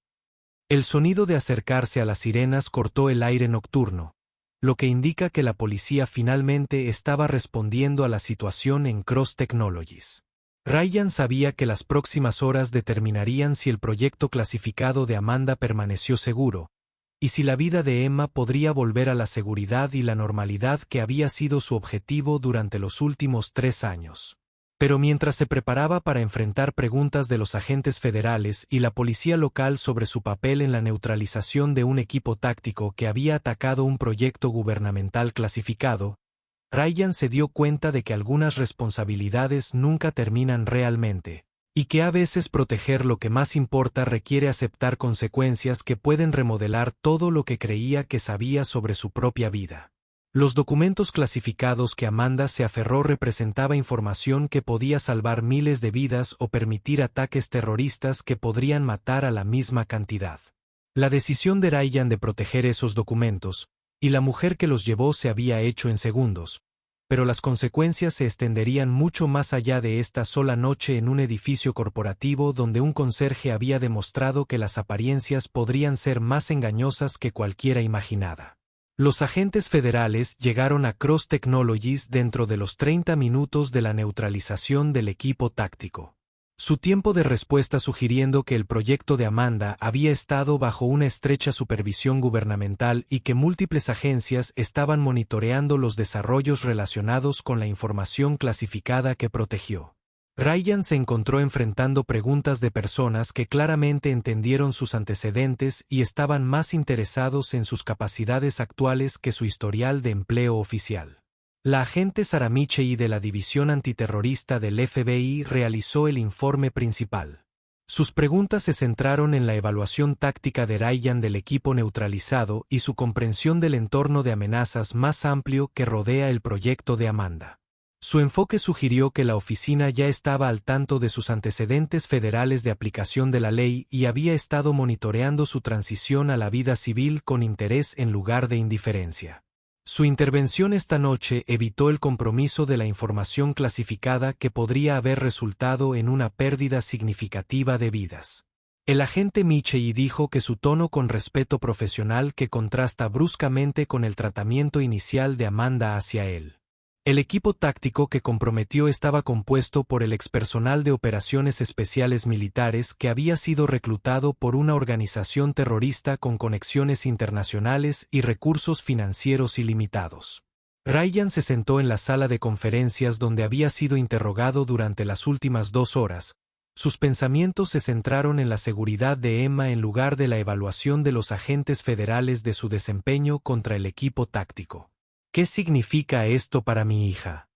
El sonido de acercarse a las sirenas cortó el aire nocturno, lo que indica que la policía finalmente estaba respondiendo a la situación en Cross Technologies. Ryan sabía que las próximas horas determinarían si el proyecto clasificado de Amanda permaneció seguro, y si la vida de Emma podría volver a la seguridad y la normalidad que había sido su objetivo durante los últimos 3 años. Pero mientras se preparaba para enfrentar preguntas de los agentes federales y la policía local sobre su papel en la neutralización de un equipo táctico que había atacado un proyecto gubernamental clasificado, Ryan se dio cuenta de que algunas responsabilidades nunca terminan realmente, y que a veces proteger lo que más importa requiere aceptar consecuencias que pueden remodelar todo lo que creía que sabía sobre su propia vida. Los documentos clasificados que Amanda se aferró representaba información que podía salvar miles de vidas o permitir ataques terroristas que podrían matar a la misma cantidad. La decisión de Ryan de proteger esos documentos, y la mujer que los llevó se había hecho en segundos, pero las consecuencias se extenderían mucho más allá de esta sola noche en un edificio corporativo donde un conserje había demostrado que las apariencias podrían ser más engañosas que cualquiera imaginada. Los agentes federales llegaron a Cross Technologies dentro de los 30 minutos de la neutralización del equipo táctico. Su tiempo de respuesta sugiriendo que el proyecto de Amanda había estado bajo una estrecha supervisión gubernamental y que múltiples agencias estaban monitoreando los desarrollos relacionados con la información clasificada que protegió. Ryan se encontró enfrentando preguntas de personas que claramente entendieron sus antecedentes y estaban más interesados en sus capacidades actuales que su historial de empleo oficial. La agente Sarah Michei de la División Antiterrorista del FBI realizó el informe principal. Sus preguntas se centraron en la evaluación táctica de Ryan del equipo neutralizado y su comprensión del entorno de amenazas más amplio que rodea el proyecto de Amanda. Su enfoque sugirió que la oficina ya estaba al tanto de sus antecedentes federales de aplicación de la ley y había estado monitoreando su transición a la vida civil con interés en lugar de indiferencia. Su intervención esta noche evitó el compromiso de la información clasificada que podría haber resultado en una pérdida significativa de vidas. El agente Michei dijo que su tono con respeto profesional que contrasta bruscamente con el tratamiento inicial de Amanda hacia él. El equipo táctico que comprometió estaba compuesto por el expersonal de operaciones especiales militares que había sido reclutado por una organización terrorista con conexiones internacionales y recursos financieros ilimitados. Ryan se sentó en la sala de conferencias donde había sido interrogado durante las últimas 2 horas. Sus pensamientos se centraron en la seguridad de Emma en lugar de la evaluación de los agentes federales de su desempeño contra el equipo táctico. «¿Qué significa esto para mi hija?»,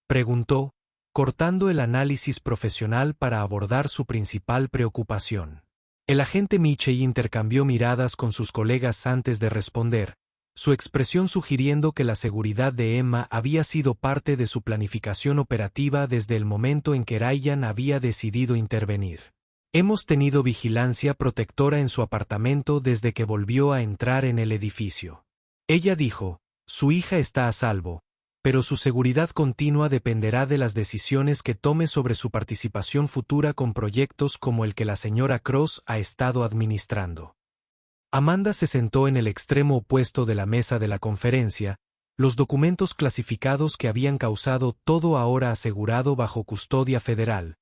preguntó, cortando el análisis profesional para abordar su principal preocupación. El agente Michei intercambió miradas con sus colegas antes de responder, su expresión sugiriendo que la seguridad de Emma había sido parte de su planificación operativa desde el momento en que Ryan había decidido intervenir. Hemos tenido vigilancia protectora en su apartamento desde que volvió a entrar en el edificio. Ella dijo, su hija está a salvo, pero su seguridad continua dependerá de las decisiones que tome sobre su participación futura con proyectos como el que la señora Cross ha estado administrando. Amanda se sentó en el extremo opuesto de la mesa de la conferencia, los documentos clasificados que habían causado todo ahora asegurado bajo custodia federal,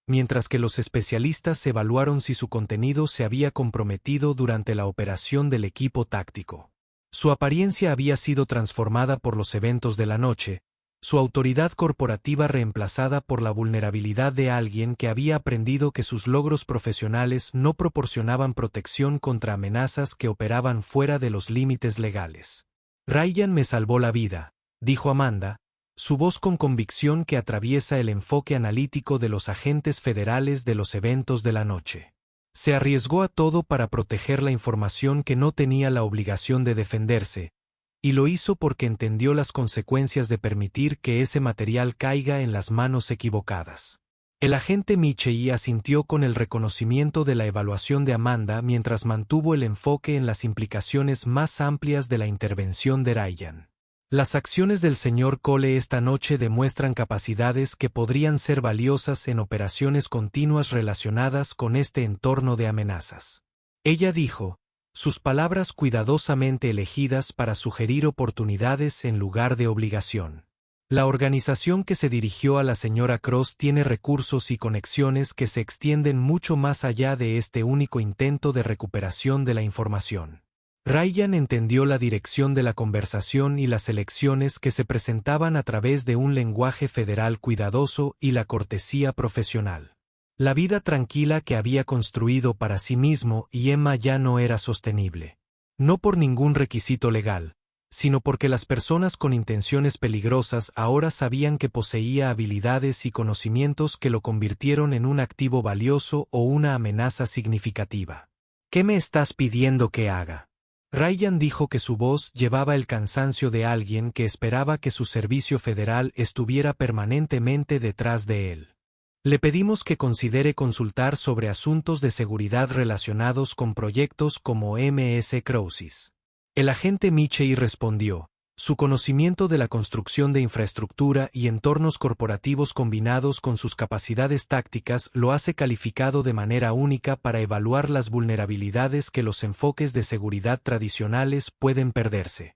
mientras que los especialistas evaluaron si su contenido se había comprometido durante la operación del equipo táctico. Su apariencia había sido transformada por los eventos de la noche, su autoridad corporativa reemplazada por la vulnerabilidad de alguien que había aprendido que sus logros profesionales no proporcionaban protección contra amenazas que operaban fuera de los límites legales. Ryan me salvó la vida, dijo Amanda, su voz con convicción que atraviesa el enfoque analítico de los agentes federales de los eventos de la noche. Se arriesgó a todo para proteger la información que no tenía la obligación de defenderse, y lo hizo porque entendió las consecuencias de permitir que ese material caiga en las manos equivocadas. El agente Michei asintió con el reconocimiento de la evaluación de Amanda mientras mantuvo el enfoque en las implicaciones más amplias de la intervención de Ryan. Las acciones del señor Cole esta noche demuestran capacidades que podrían ser valiosas en operaciones continuas relacionadas con este entorno de amenazas. Ella dijo, sus palabras cuidadosamente elegidas para sugerir oportunidades en lugar de obligación. La organización que se dirigió a la señora Cross tiene recursos y conexiones que se extienden mucho más allá de este único intento de recuperación de la información. Ryan entendió la dirección de la conversación y las elecciones que se presentaban a través de un lenguaje federal cuidadoso y la cortesía profesional. La vida tranquila que había construido para sí mismo y Emma ya no era sostenible. No por ningún requisito legal, sino porque las personas con intenciones peligrosas ahora sabían que poseía habilidades y conocimientos que lo convirtieron en un activo valioso o una amenaza significativa. ¿Qué me estás pidiendo que haga? Ryan dijo que su voz llevaba el cansancio de alguien que esperaba que su servicio federal estuviera permanentemente detrás de él. Le pedimos que considere consultar sobre asuntos de seguridad relacionados con proyectos como MS Crossys. El agente Michei respondió, su conocimiento de la construcción de infraestructura y entornos corporativos combinados con sus capacidades tácticas lo hace calificado de manera única para evaluar las vulnerabilidades que los enfoques de seguridad tradicionales pueden perderse.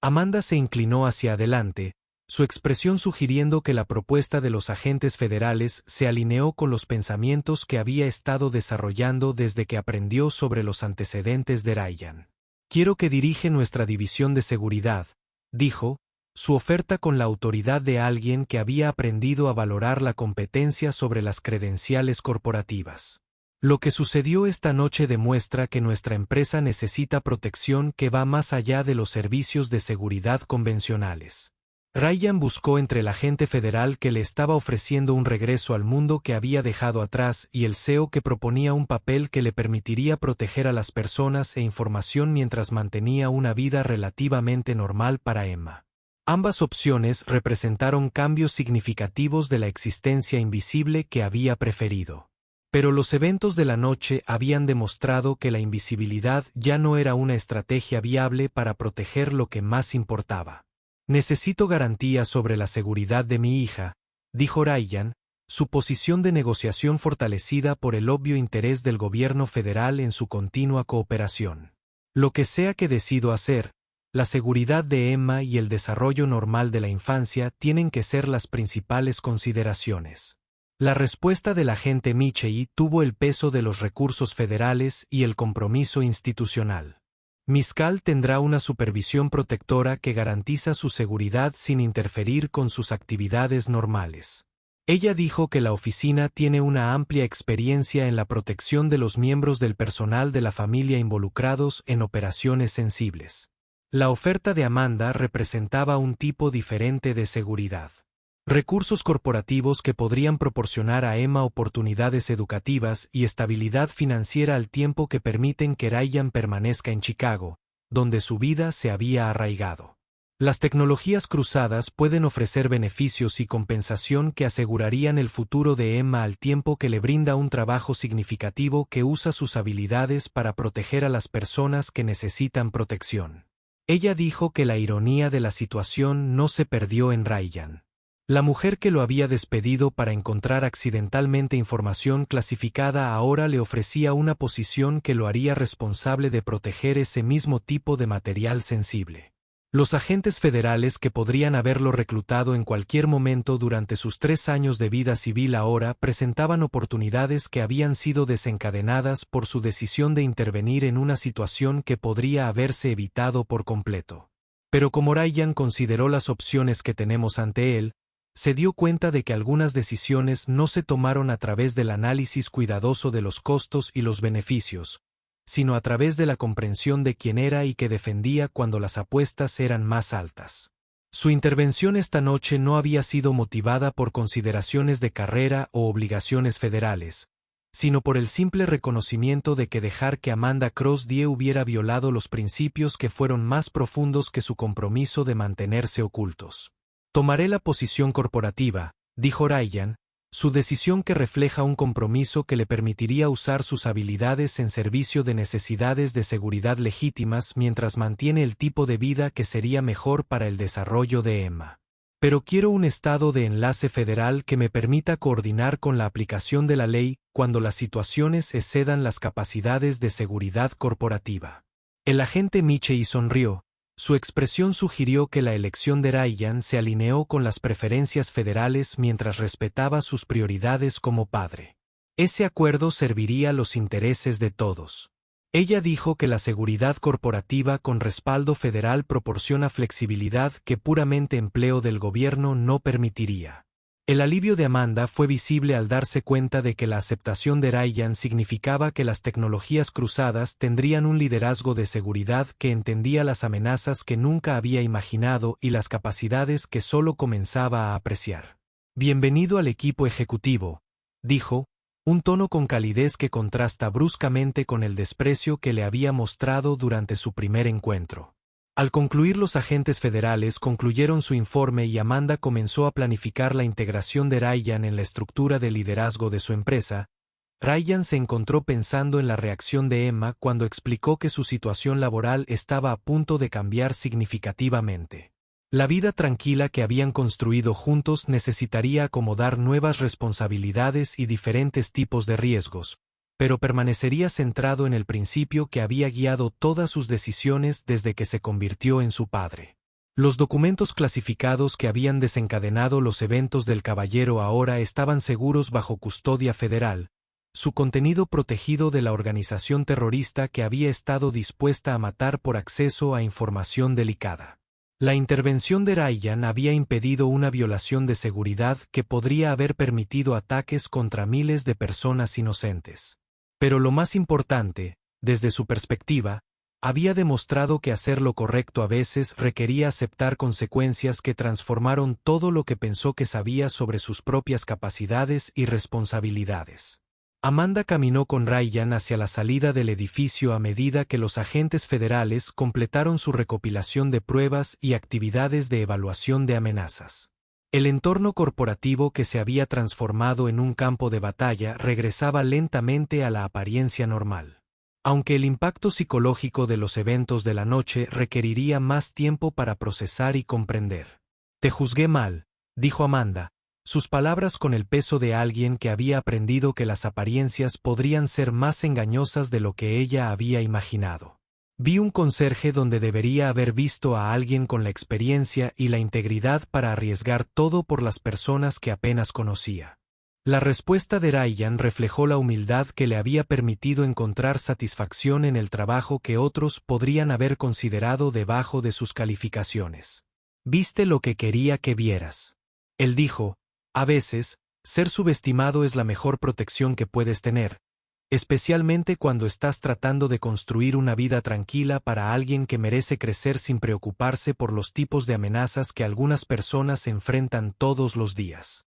Amanda se inclinó hacia adelante, su expresión sugiriendo que la propuesta de los agentes federales se alineó con los pensamientos que había estado desarrollando desde que aprendió sobre los antecedentes de Ryan. Quiero que dirige nuestra división de seguridad, dijo, su oferta con la autoridad de alguien que había aprendido a valorar la competencia sobre las credenciales corporativas. Lo que sucedió esta noche demuestra que nuestra empresa necesita protección que va más allá de los servicios de seguridad convencionales. Ryan buscó entre el agente federal que le estaba ofreciendo un regreso al mundo que había dejado atrás y el CEO que proponía un papel que le permitiría proteger a las personas e información mientras mantenía una vida relativamente normal para Emma. Ambas opciones representaron cambios significativos de la existencia invisible que había preferido. Pero los eventos de la noche habían demostrado que la invisibilidad ya no era una estrategia viable para proteger lo que más importaba. Necesito garantías sobre la seguridad de mi hija, dijo Ryan, su posición de negociación fortalecida por el obvio interés del gobierno federal en su continua cooperación. Lo que sea que decido hacer, la seguridad de Emma y el desarrollo normal de la infancia tienen que ser las principales consideraciones. La respuesta del agente Michei tuvo el peso de los recursos federales y el compromiso institucional. Miscal tendrá una supervisión protectora que garantiza su seguridad sin interferir con sus actividades normales. Ella dijo que la oficina tiene una amplia experiencia en la protección de los miembros del personal de la familia involucrados en operaciones sensibles. La oferta de Amanda representaba un tipo diferente de seguridad. Recursos corporativos que podrían proporcionar a Emma oportunidades educativas y estabilidad financiera al tiempo que permiten que Ryan permanezca en Chicago, donde su vida se había arraigado. Las tecnologías cruzadas pueden ofrecer beneficios y compensación que asegurarían el futuro de Emma al tiempo que le brinda un trabajo significativo que usa sus habilidades para proteger a las personas que necesitan protección. Ella dijo que la ironía de la situación no se perdió en Ryan. La mujer que lo había despedido para encontrar accidentalmente información clasificada ahora le ofrecía una posición que lo haría responsable de proteger ese mismo tipo de material sensible. Los agentes federales que podrían haberlo reclutado en cualquier momento durante sus 3 años de vida civil ahora presentaban oportunidades que habían sido desencadenadas por su decisión de intervenir en una situación que podría haberse evitado por completo. Pero como Ryan consideró las opciones que tenemos ante él, se dio cuenta de que algunas decisiones no se tomaron a través del análisis cuidadoso de los costos y los beneficios, sino a través de la comprensión de quién era y que defendía cuando las apuestas eran más altas. Su intervención esta noche no había sido motivada por consideraciones de carrera o obligaciones federales, sino por el simple reconocimiento de que dejar que Amanda Cross-Die hubiera violado los principios que fueron más profundos que su compromiso de mantenerse ocultos. Tomaré la posición corporativa, dijo Ryan, su decisión que refleja un compromiso que le permitiría usar sus habilidades en servicio de necesidades de seguridad legítimas mientras mantiene el tipo de vida que sería mejor para el desarrollo de Emma. Pero quiero un estado de enlace federal que me permita coordinar con la aplicación de la ley cuando las situaciones excedan las capacidades de seguridad corporativa. El agente Michey sonrió. Su expresión sugirió que la elección de Ryan se alineó con las preferencias federales mientras respetaba sus prioridades como padre. Ese acuerdo serviría a los intereses de todos. Ella dijo que la seguridad corporativa con respaldo federal proporciona flexibilidad que puramente empleo del gobierno no permitiría. El alivio de Amanda fue visible al darse cuenta de que la aceptación de Ryan significaba que las tecnologías cruzadas tendrían un liderazgo de seguridad que entendía las amenazas que nunca había imaginado y las capacidades que solo comenzaba a apreciar. Bienvenido al equipo ejecutivo, dijo, un tono con calidez que contrasta bruscamente con el desprecio que le había mostrado durante su primer encuentro. Al concluir, los agentes federales concluyeron su informe y Amanda comenzó a planificar la integración de Ryan en la estructura de liderazgo de su empresa. Ryan se encontró pensando en la reacción de Emma cuando explicó que su situación laboral estaba a punto de cambiar significativamente. La vida tranquila que habían construido juntos necesitaría acomodar nuevas responsabilidades y diferentes tipos de riesgos, pero permanecería centrado en el principio que había guiado todas sus decisiones desde que se convirtió en su padre. Los documentos clasificados que habían desencadenado los eventos del caballero ahora estaban seguros bajo custodia federal, su contenido protegido de la organización terrorista que había estado dispuesta a matar por acceso a información delicada. La intervención de Ryan había impedido una violación de seguridad que podría haber permitido ataques contra miles de personas inocentes. Pero lo más importante, desde su perspectiva, había demostrado que hacer lo correcto a veces requería aceptar consecuencias que transformaron todo lo que pensó que sabía sobre sus propias capacidades y responsabilidades. Amanda caminó con Ryan hacia la salida del edificio a medida que los agentes federales completaron su recopilación de pruebas y actividades de evaluación de amenazas. El entorno corporativo que se había transformado en un campo de batalla regresaba lentamente a la apariencia normal. Aunque el impacto psicológico de los eventos de la noche requeriría más tiempo para procesar y comprender. Te juzgué mal, dijo Amanda, sus palabras con el peso de alguien que había aprendido que las apariencias podrían ser más engañosas de lo que ella había imaginado. Vi un conserje donde debería haber visto a alguien con la experiencia y la integridad para arriesgar todo por las personas que apenas conocía. La respuesta de Ryan reflejó la humildad que le había permitido encontrar satisfacción en el trabajo que otros podrían haber considerado debajo de sus calificaciones. Viste lo que quería que vieras. Él dijo, a veces, ser subestimado es la mejor protección que puedes tener, especialmente cuando estás tratando de construir una vida tranquila para alguien que merece crecer sin preocuparse por los tipos de amenazas que algunas personas enfrentan todos los días.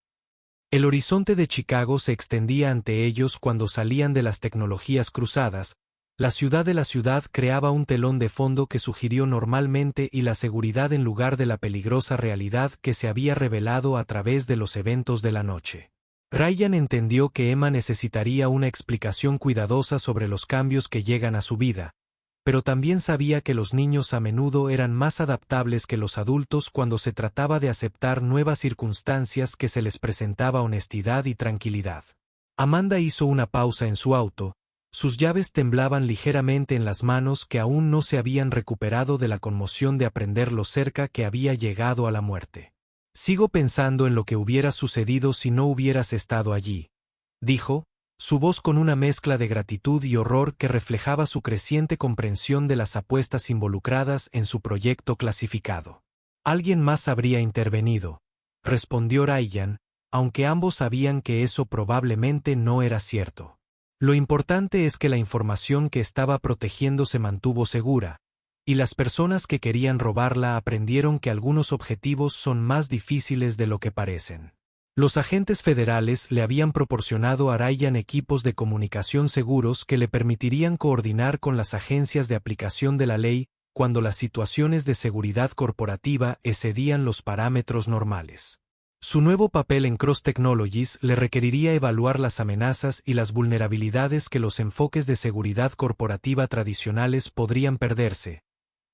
El horizonte de Chicago se extendía ante ellos cuando salían de las tecnologías cruzadas. La ciudad de la ciudad creaba un telón de fondo que sugirió normalmente y la seguridad en lugar de la peligrosa realidad que se había revelado a través de los eventos de la noche. Ryan entendió que Emma necesitaría una explicación cuidadosa sobre los cambios que llegan a su vida, pero también sabía que los niños a menudo eran más adaptables que los adultos cuando se trataba de aceptar nuevas circunstancias que se les presentaba honestidad y tranquilidad. Amanda hizo una pausa en su auto. Sus llaves temblaban ligeramente en las manos que aún no se habían recuperado de la conmoción de aprender lo cerca que había llegado a la muerte. «Sigo pensando en lo que hubiera sucedido si no hubieras estado allí», dijo, su voz con una mezcla de gratitud y horror que reflejaba su creciente comprensión de las apuestas involucradas en su proyecto clasificado. «Alguien más habría intervenido», respondió Ryan, aunque ambos sabían que eso probablemente no era cierto. Lo importante es que la información que estaba protegiendo se mantuvo segura, y las personas que querían robarla aprendieron que algunos objetivos son más difíciles de lo que parecen. Los agentes federales le habían proporcionado a Ryan equipos de comunicación seguros que le permitirían coordinar con las agencias de aplicación de la ley cuando las situaciones de seguridad corporativa excedían los parámetros normales. Su nuevo papel en Cross Technologies le requeriría evaluar las amenazas y las vulnerabilidades que los enfoques de seguridad corporativa tradicionales podrían perderse,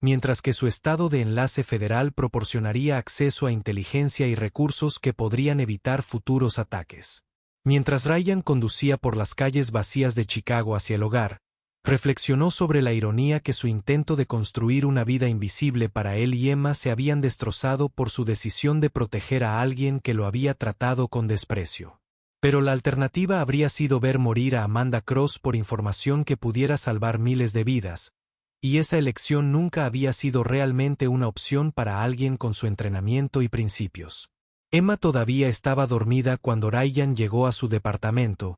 mientras que su estado de enlace federal proporcionaría acceso a inteligencia y recursos que podrían evitar futuros ataques. Mientras Ryan conducía por las calles vacías de Chicago hacia el hogar, reflexionó sobre la ironía que su intento de construir una vida invisible para él y Emma se habían destrozado por su decisión de proteger a alguien que lo había tratado con desprecio. Pero la alternativa habría sido ver morir a Amanda Cross por información que pudiera salvar miles de vidas, y esa elección nunca había sido realmente una opción para alguien con su entrenamiento y principios. Emma todavía estaba dormida cuando Ryan llegó a su departamento,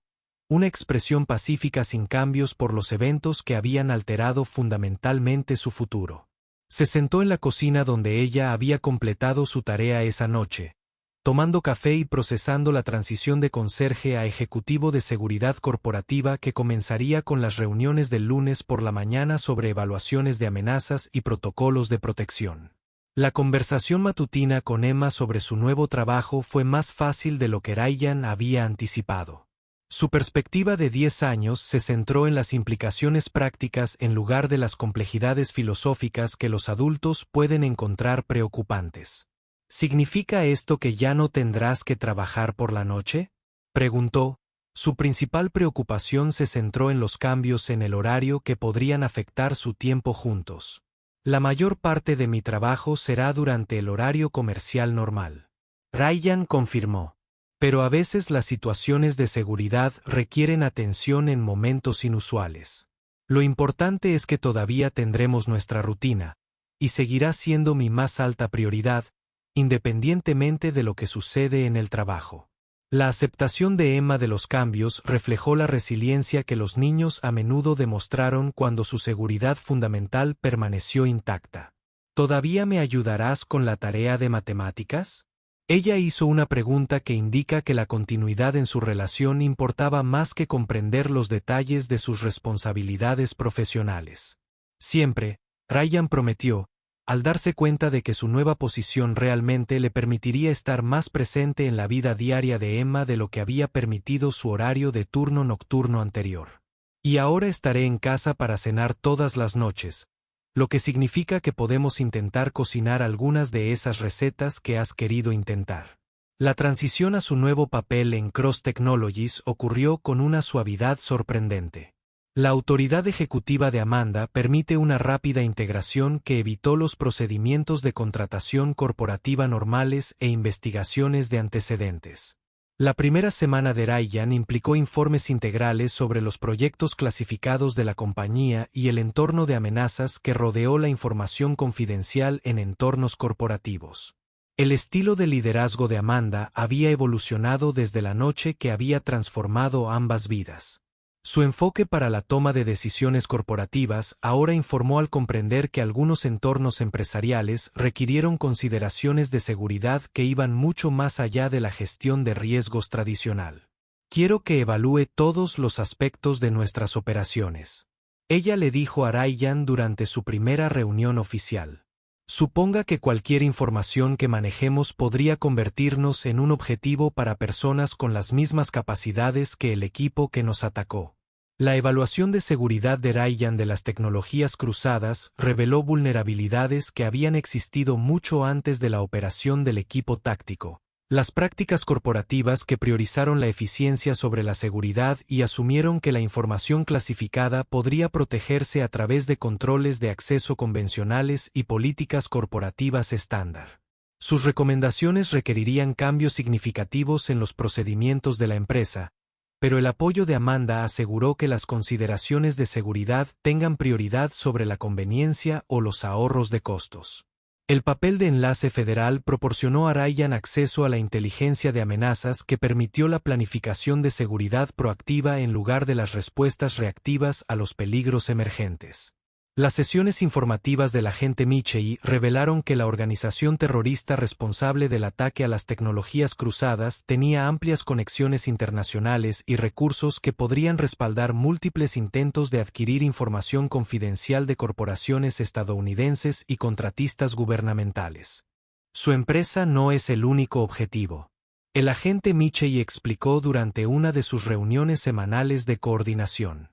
una expresión pacífica sin cambios por los eventos que habían alterado fundamentalmente su futuro. Se sentó en la cocina donde ella había completado su tarea esa noche, tomando café y procesando la transición de conserje a ejecutivo de seguridad corporativa que comenzaría con las reuniones del lunes por la mañana sobre evaluaciones de amenazas y protocolos de protección. La conversación matutina con Emma sobre su nuevo trabajo fue más fácil de lo que Ryan había anticipado. Su perspectiva de 10 años se centró en las implicaciones prácticas en lugar de las complejidades filosóficas que los adultos pueden encontrar preocupantes. ¿Significa esto que ya no tendrás que trabajar por la noche?, preguntó. Su principal preocupación se centró en los cambios en el horario que podrían afectar su tiempo juntos. La mayor parte de mi trabajo será durante el horario comercial normal. Ryan confirmó. Pero a veces las situaciones de seguridad requieren atención en momentos inusuales. Lo importante es que todavía tendremos nuestra rutina, y seguirá siendo mi más alta prioridad, independientemente de lo que sucede en el trabajo. La aceptación de Emma de los cambios reflejó la resiliencia que los niños a menudo demostraron cuando su seguridad fundamental permaneció intacta. ¿Todavía me ayudarás con la tarea de matemáticas? Ella hizo una pregunta que indica que la continuidad en su relación importaba más que comprender los detalles de sus responsabilidades profesionales. Siempre, Ryan prometió, al darse cuenta de que su nueva posición realmente le permitiría estar más presente en la vida diaria de Emma de lo que había permitido su horario de turno nocturno anterior. Y ahora estaré en casa para cenar todas las noches, lo que significa que podemos intentar cocinar algunas de esas recetas que has querido intentar. La transición a su nuevo papel en Cross Technologies ocurrió con una suavidad sorprendente. La autoridad ejecutiva de Amanda permite una rápida integración que evitó los procedimientos de contratación corporativa normales e investigaciones de antecedentes. La primera semana de Ryan implicó informes integrales sobre los proyectos clasificados de la compañía y el entorno de amenazas que rodeó la información confidencial en entornos corporativos. El estilo de liderazgo de Amanda había evolucionado desde la noche que había transformado ambas vidas. Su enfoque para la toma de decisiones corporativas ahora informó al comprender que algunos entornos empresariales requirieron consideraciones de seguridad que iban mucho más allá de la gestión de riesgos tradicional. Quiero que evalúe todos los aspectos de nuestras operaciones. Ella le dijo a Ryan durante su primera reunión oficial. Suponga que cualquier información que manejemos podría convertirnos en un objetivo para personas con las mismas capacidades que el equipo que nos atacó. La evaluación de seguridad de Ryan de las tecnologías cruzadas reveló vulnerabilidades que habían existido mucho antes de la operación del equipo táctico. Las prácticas corporativas que priorizaron la eficiencia sobre la seguridad y asumieron que la información clasificada podría protegerse a través de controles de acceso convencionales y políticas corporativas estándar. Sus recomendaciones requerirían cambios significativos en los procedimientos de la empresa, pero el apoyo de Amanda aseguró que las consideraciones de seguridad tengan prioridad sobre la conveniencia o los ahorros de costos. El papel de enlace federal proporcionó a Ryan acceso a la inteligencia de amenazas que permitió la planificación de seguridad proactiva en lugar de las respuestas reactivas a los peligros emergentes. Las sesiones informativas del agente Michei revelaron que la organización terrorista responsable del ataque a las tecnologías cruzadas tenía amplias conexiones internacionales y recursos que podrían respaldar múltiples intentos de adquirir información confidencial de corporaciones estadounidenses y contratistas gubernamentales. Su empresa no es el único objetivo. El agente Michei explicó durante una de sus reuniones semanales de coordinación.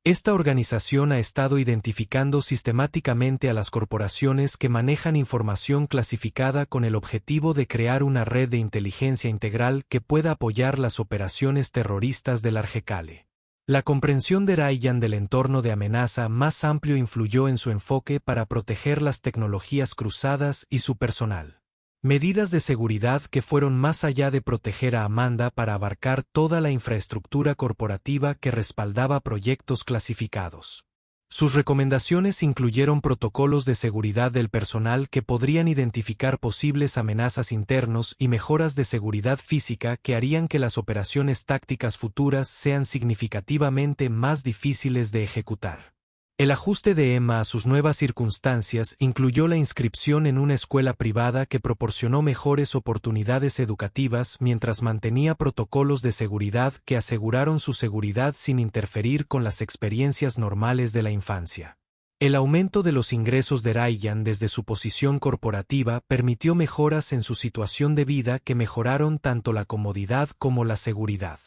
Esta organización ha estado identificando sistemáticamente a las corporaciones que manejan información clasificada con el objetivo de crear una red de inteligencia integral que pueda apoyar las operaciones terroristas del Argecale. La comprensión de Ryan del entorno de amenaza más amplio influyó en su enfoque para proteger las tecnologías cruzadas y su personal. Medidas de seguridad que fueron más allá de proteger a Amanda para abarcar toda la infraestructura corporativa que respaldaba proyectos clasificados. Sus recomendaciones incluyeron protocolos de seguridad del personal que podrían identificar posibles amenazas internos y mejoras de seguridad física que harían que las operaciones tácticas futuras sean significativamente más difíciles de ejecutar. El ajuste de Emma a sus nuevas circunstancias incluyó la inscripción en una escuela privada que proporcionó mejores oportunidades educativas mientras mantenía protocolos de seguridad que aseguraron su seguridad sin interferir con las experiencias normales de la infancia. El aumento de los ingresos de Ryan desde su posición corporativa permitió mejoras en su situación de vida que mejoraron tanto la comodidad como la seguridad.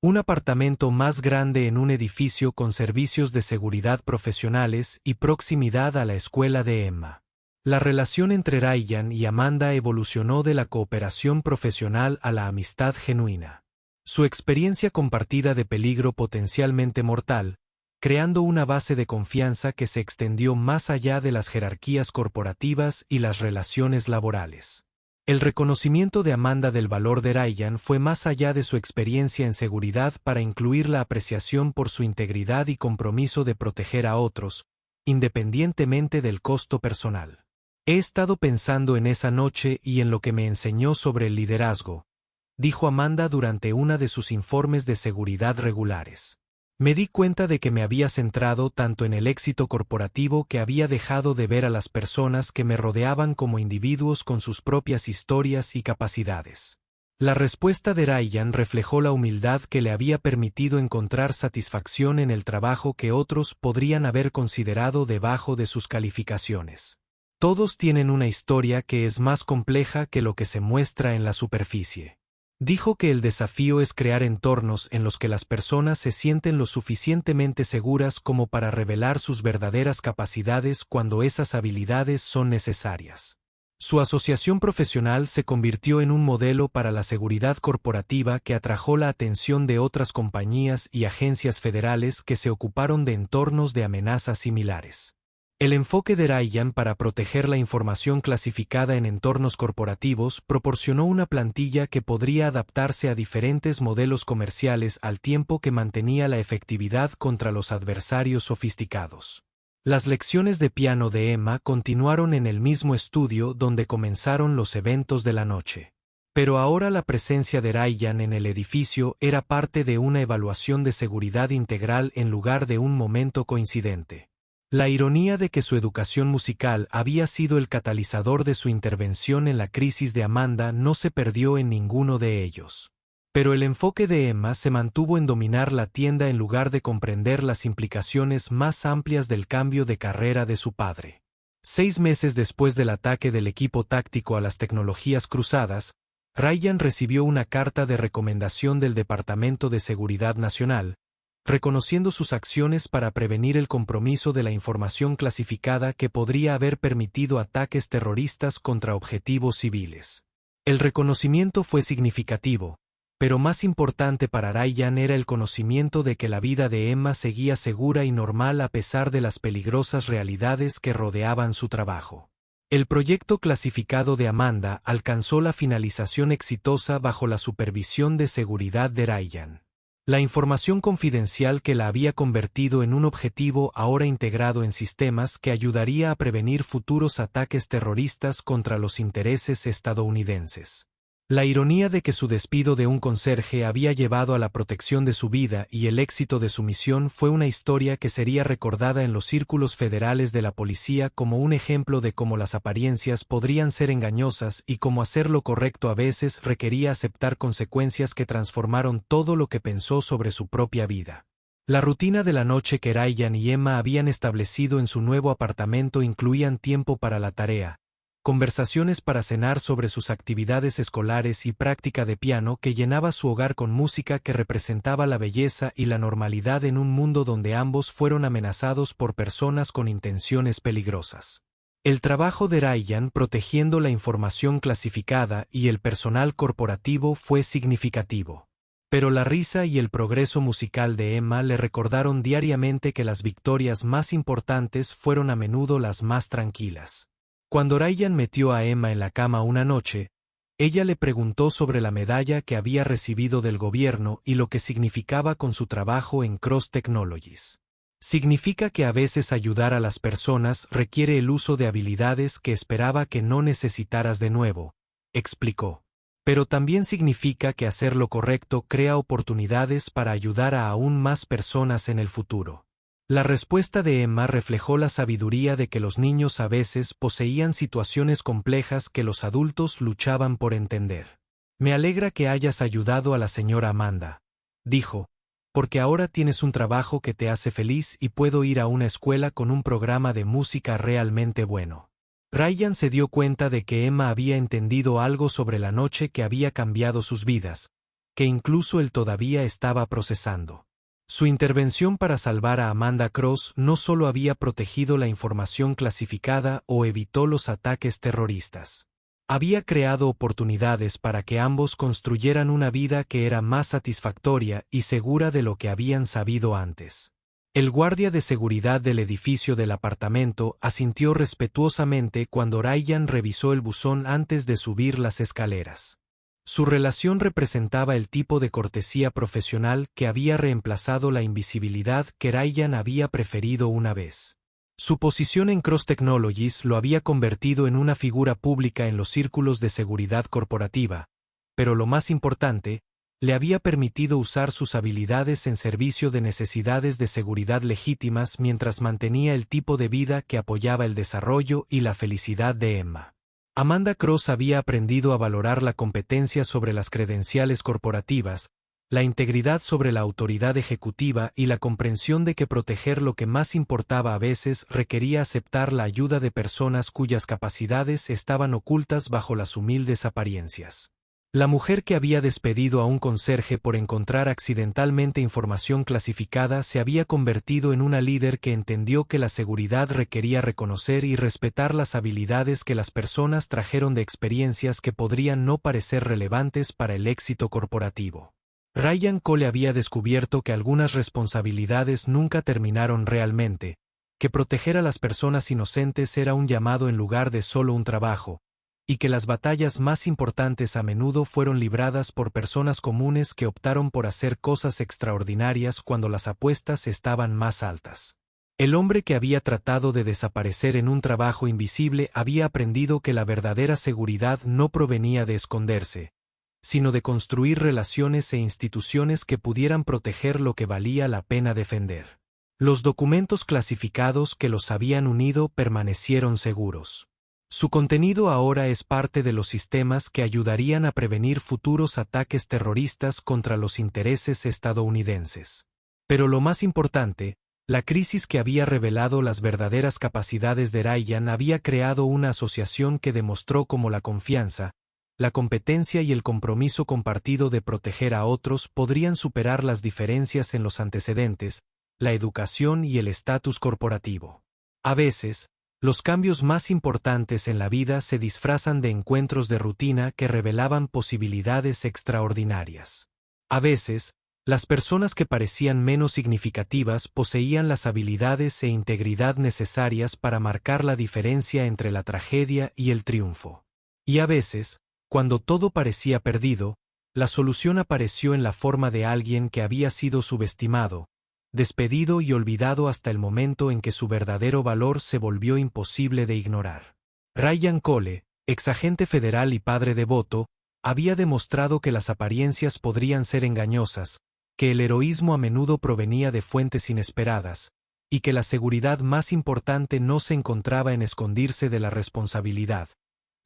Un apartamento más grande en un edificio con servicios de seguridad profesionales y proximidad a la escuela de Emma. La relación entre Ryan y Amanda evolucionó de la cooperación profesional a la amistad genuina. Su experiencia compartida de peligro potencialmente mortal, creando una base de confianza que se extendió más allá de las jerarquías corporativas y las relaciones laborales. El reconocimiento de Amanda del valor de Ryan fue más allá de su experiencia en seguridad para incluir la apreciación por su integridad y compromiso de proteger a otros, independientemente del costo personal. He estado pensando en esa noche y en lo que me enseñó sobre el liderazgo, dijo Amanda durante una de sus informes de seguridad regulares. Me di cuenta de que me había centrado tanto en el éxito corporativo que había dejado de ver a las personas que me rodeaban como individuos con sus propias historias y capacidades. La respuesta de Ryan reflejó la humildad que le había permitido encontrar satisfacción en el trabajo que otros podrían haber considerado debajo de sus calificaciones. Todos tienen una historia que es más compleja que lo que se muestra en la superficie. Dijo que el desafío es crear entornos en los que las personas se sienten lo suficientemente seguras como para revelar sus verdaderas capacidades cuando esas habilidades son necesarias. Su asociación profesional se convirtió en un modelo para la seguridad corporativa que atrajo la atención de otras compañías y agencias federales que se ocuparon de entornos de amenazas similares. El enfoque de Ryan para proteger la información clasificada en entornos corporativos proporcionó una plantilla que podría adaptarse a diferentes modelos comerciales al tiempo que mantenía la efectividad contra los adversarios sofisticados. Las lecciones de piano de Emma continuaron en el mismo estudio donde comenzaron los eventos de la noche. Pero ahora la presencia de Ryan en el edificio era parte de una evaluación de seguridad integral en lugar de un momento coincidente. La ironía de que su educación musical había sido el catalizador de su intervención en la crisis de Amanda no se perdió en ninguno de ellos. Pero el enfoque de Emma se mantuvo en dominar la tienda en lugar de comprender las implicaciones más amplias del cambio de carrera de su padre. 6 meses después del ataque del equipo táctico a las tecnologías cruzadas, Ryan recibió una carta de recomendación del Departamento de Seguridad Nacional, reconociendo sus acciones para prevenir el compromiso de la información clasificada que podría haber permitido ataques terroristas contra objetivos civiles. El reconocimiento fue significativo, pero más importante para Ryan era el conocimiento de que la vida de Emma seguía segura y normal a pesar de las peligrosas realidades que rodeaban su trabajo. El proyecto clasificado de Amanda alcanzó la finalización exitosa bajo la supervisión de seguridad de Ryan. La información confidencial que la había convertido en un objetivo ahora integrado en sistemas que ayudaría a prevenir futuros ataques terroristas contra los intereses estadounidenses. La ironía de que su despido de un conserje había llevado a la protección de su vida y el éxito de su misión fue una historia que sería recordada en los círculos federales de la policía como un ejemplo de cómo las apariencias podrían ser engañosas y cómo hacer lo correcto a veces requería aceptar consecuencias que transformaron todo lo que pensó sobre su propia vida. La rutina de la noche que Ryan y Emma habían establecido en su nuevo apartamento incluían tiempo para la tarea, conversaciones para cenar sobre sus actividades escolares y práctica de piano que llenaba su hogar con música que representaba la belleza y la normalidad en un mundo donde ambos fueron amenazados por personas con intenciones peligrosas. El trabajo de Ryan protegiendo la información clasificada y el personal corporativo fue significativo. Pero la risa y el progreso musical de Emma le recordaron diariamente que las victorias más importantes fueron a menudo las más tranquilas. Cuando Ryan metió a Emma en la cama una noche, ella le preguntó sobre la medalla que había recibido del gobierno y lo que significaba con su trabajo en Cross Technologies. Significa que a veces ayudar a las personas requiere el uso de habilidades que esperaba que no necesitaras de nuevo, explicó. Pero también significa que hacer lo correcto crea oportunidades para ayudar a aún más personas en el futuro. La respuesta de Emma reflejó la sabiduría de que los niños a veces poseían situaciones complejas que los adultos luchaban por entender. Me alegra que hayas ayudado a la señora Amanda, dijo, porque ahora tienes un trabajo que te hace feliz y puedo ir a una escuela con un programa de música realmente bueno. Ryan se dio cuenta de que Emma había entendido algo sobre la noche que había cambiado sus vidas, que incluso él todavía estaba procesando. Su intervención para salvar a Amanda Cross no solo había protegido la información clasificada o evitó los ataques terroristas. Había creado oportunidades para que ambos construyeran una vida que era más satisfactoria y segura de lo que habían sabido antes. El guardia de seguridad del edificio del apartamento asintió respetuosamente cuando Ryan revisó el buzón antes de subir las escaleras. Su relación representaba el tipo de cortesía profesional que había reemplazado la invisibilidad que Ryan había preferido una vez. Su posición en Cross Technologies lo había convertido en una figura pública en los círculos de seguridad corporativa, pero lo más importante, le había permitido usar sus habilidades en servicio de necesidades de seguridad legítimas mientras mantenía el tipo de vida que apoyaba el desarrollo y la felicidad de Emma. Amanda Cross había aprendido a valorar la competencia sobre las credenciales corporativas, la integridad sobre la autoridad ejecutiva y la comprensión de que proteger lo que más importaba a veces requería aceptar la ayuda de personas cuyas capacidades estaban ocultas bajo las humildes apariencias. La mujer que había despedido a un conserje por encontrar accidentalmente información clasificada se había convertido en una líder que entendió que la seguridad requería reconocer y respetar las habilidades que las personas trajeron de experiencias que podrían no parecer relevantes para el éxito corporativo. Ryan Cole había descubierto que algunas responsabilidades nunca terminaron realmente, que proteger a las personas inocentes era un llamado en lugar de solo un trabajo, y que las batallas más importantes a menudo fueron libradas por personas comunes que optaron por hacer cosas extraordinarias cuando las apuestas estaban más altas. El hombre que había tratado de desaparecer en un trabajo invisible había aprendido que la verdadera seguridad no provenía de esconderse, sino de construir relaciones e instituciones que pudieran proteger lo que valía la pena defender. Los documentos clasificados que los habían unido permanecieron seguros. Su contenido ahora es parte de los sistemas que ayudarían a prevenir futuros ataques terroristas contra los intereses estadounidenses. Pero lo más importante, la crisis que había revelado las verdaderas capacidades de Ryan había creado una asociación que demostró cómo la confianza, la competencia y el compromiso compartido de proteger a otros podrían superar las diferencias en los antecedentes, la educación y el estatus corporativo. A veces, los cambios más importantes en la vida se disfrazan de encuentros de rutina que revelaban posibilidades extraordinarias. A veces, las personas que parecían menos significativas poseían las habilidades e integridad necesarias para marcar la diferencia entre la tragedia y el triunfo. Y a veces, cuando todo parecía perdido, la solución apareció en la forma de alguien que había sido subestimado, despedido y olvidado hasta el momento en que su verdadero valor se volvió imposible de ignorar. Ryan Cole, exagente federal y padre devoto, había demostrado que las apariencias podrían ser engañosas, que el heroísmo a menudo provenía de fuentes inesperadas, y que la seguridad más importante no se encontraba en esconderse de la responsabilidad,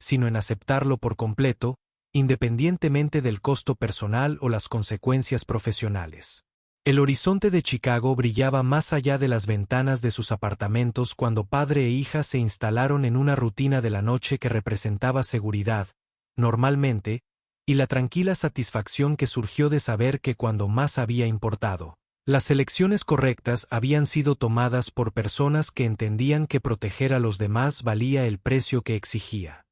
sino en aceptarlo por completo, independientemente del costo personal o las consecuencias profesionales. El horizonte de Chicago brillaba más allá de las ventanas de sus apartamentos cuando padre e hija se instalaron en una rutina de la noche que representaba seguridad, normalmente, y la tranquila satisfacción que surgió de saber que cuando más había importado, las elecciones correctas habían sido tomadas por personas que entendían que proteger a los demás valía el precio que exigía.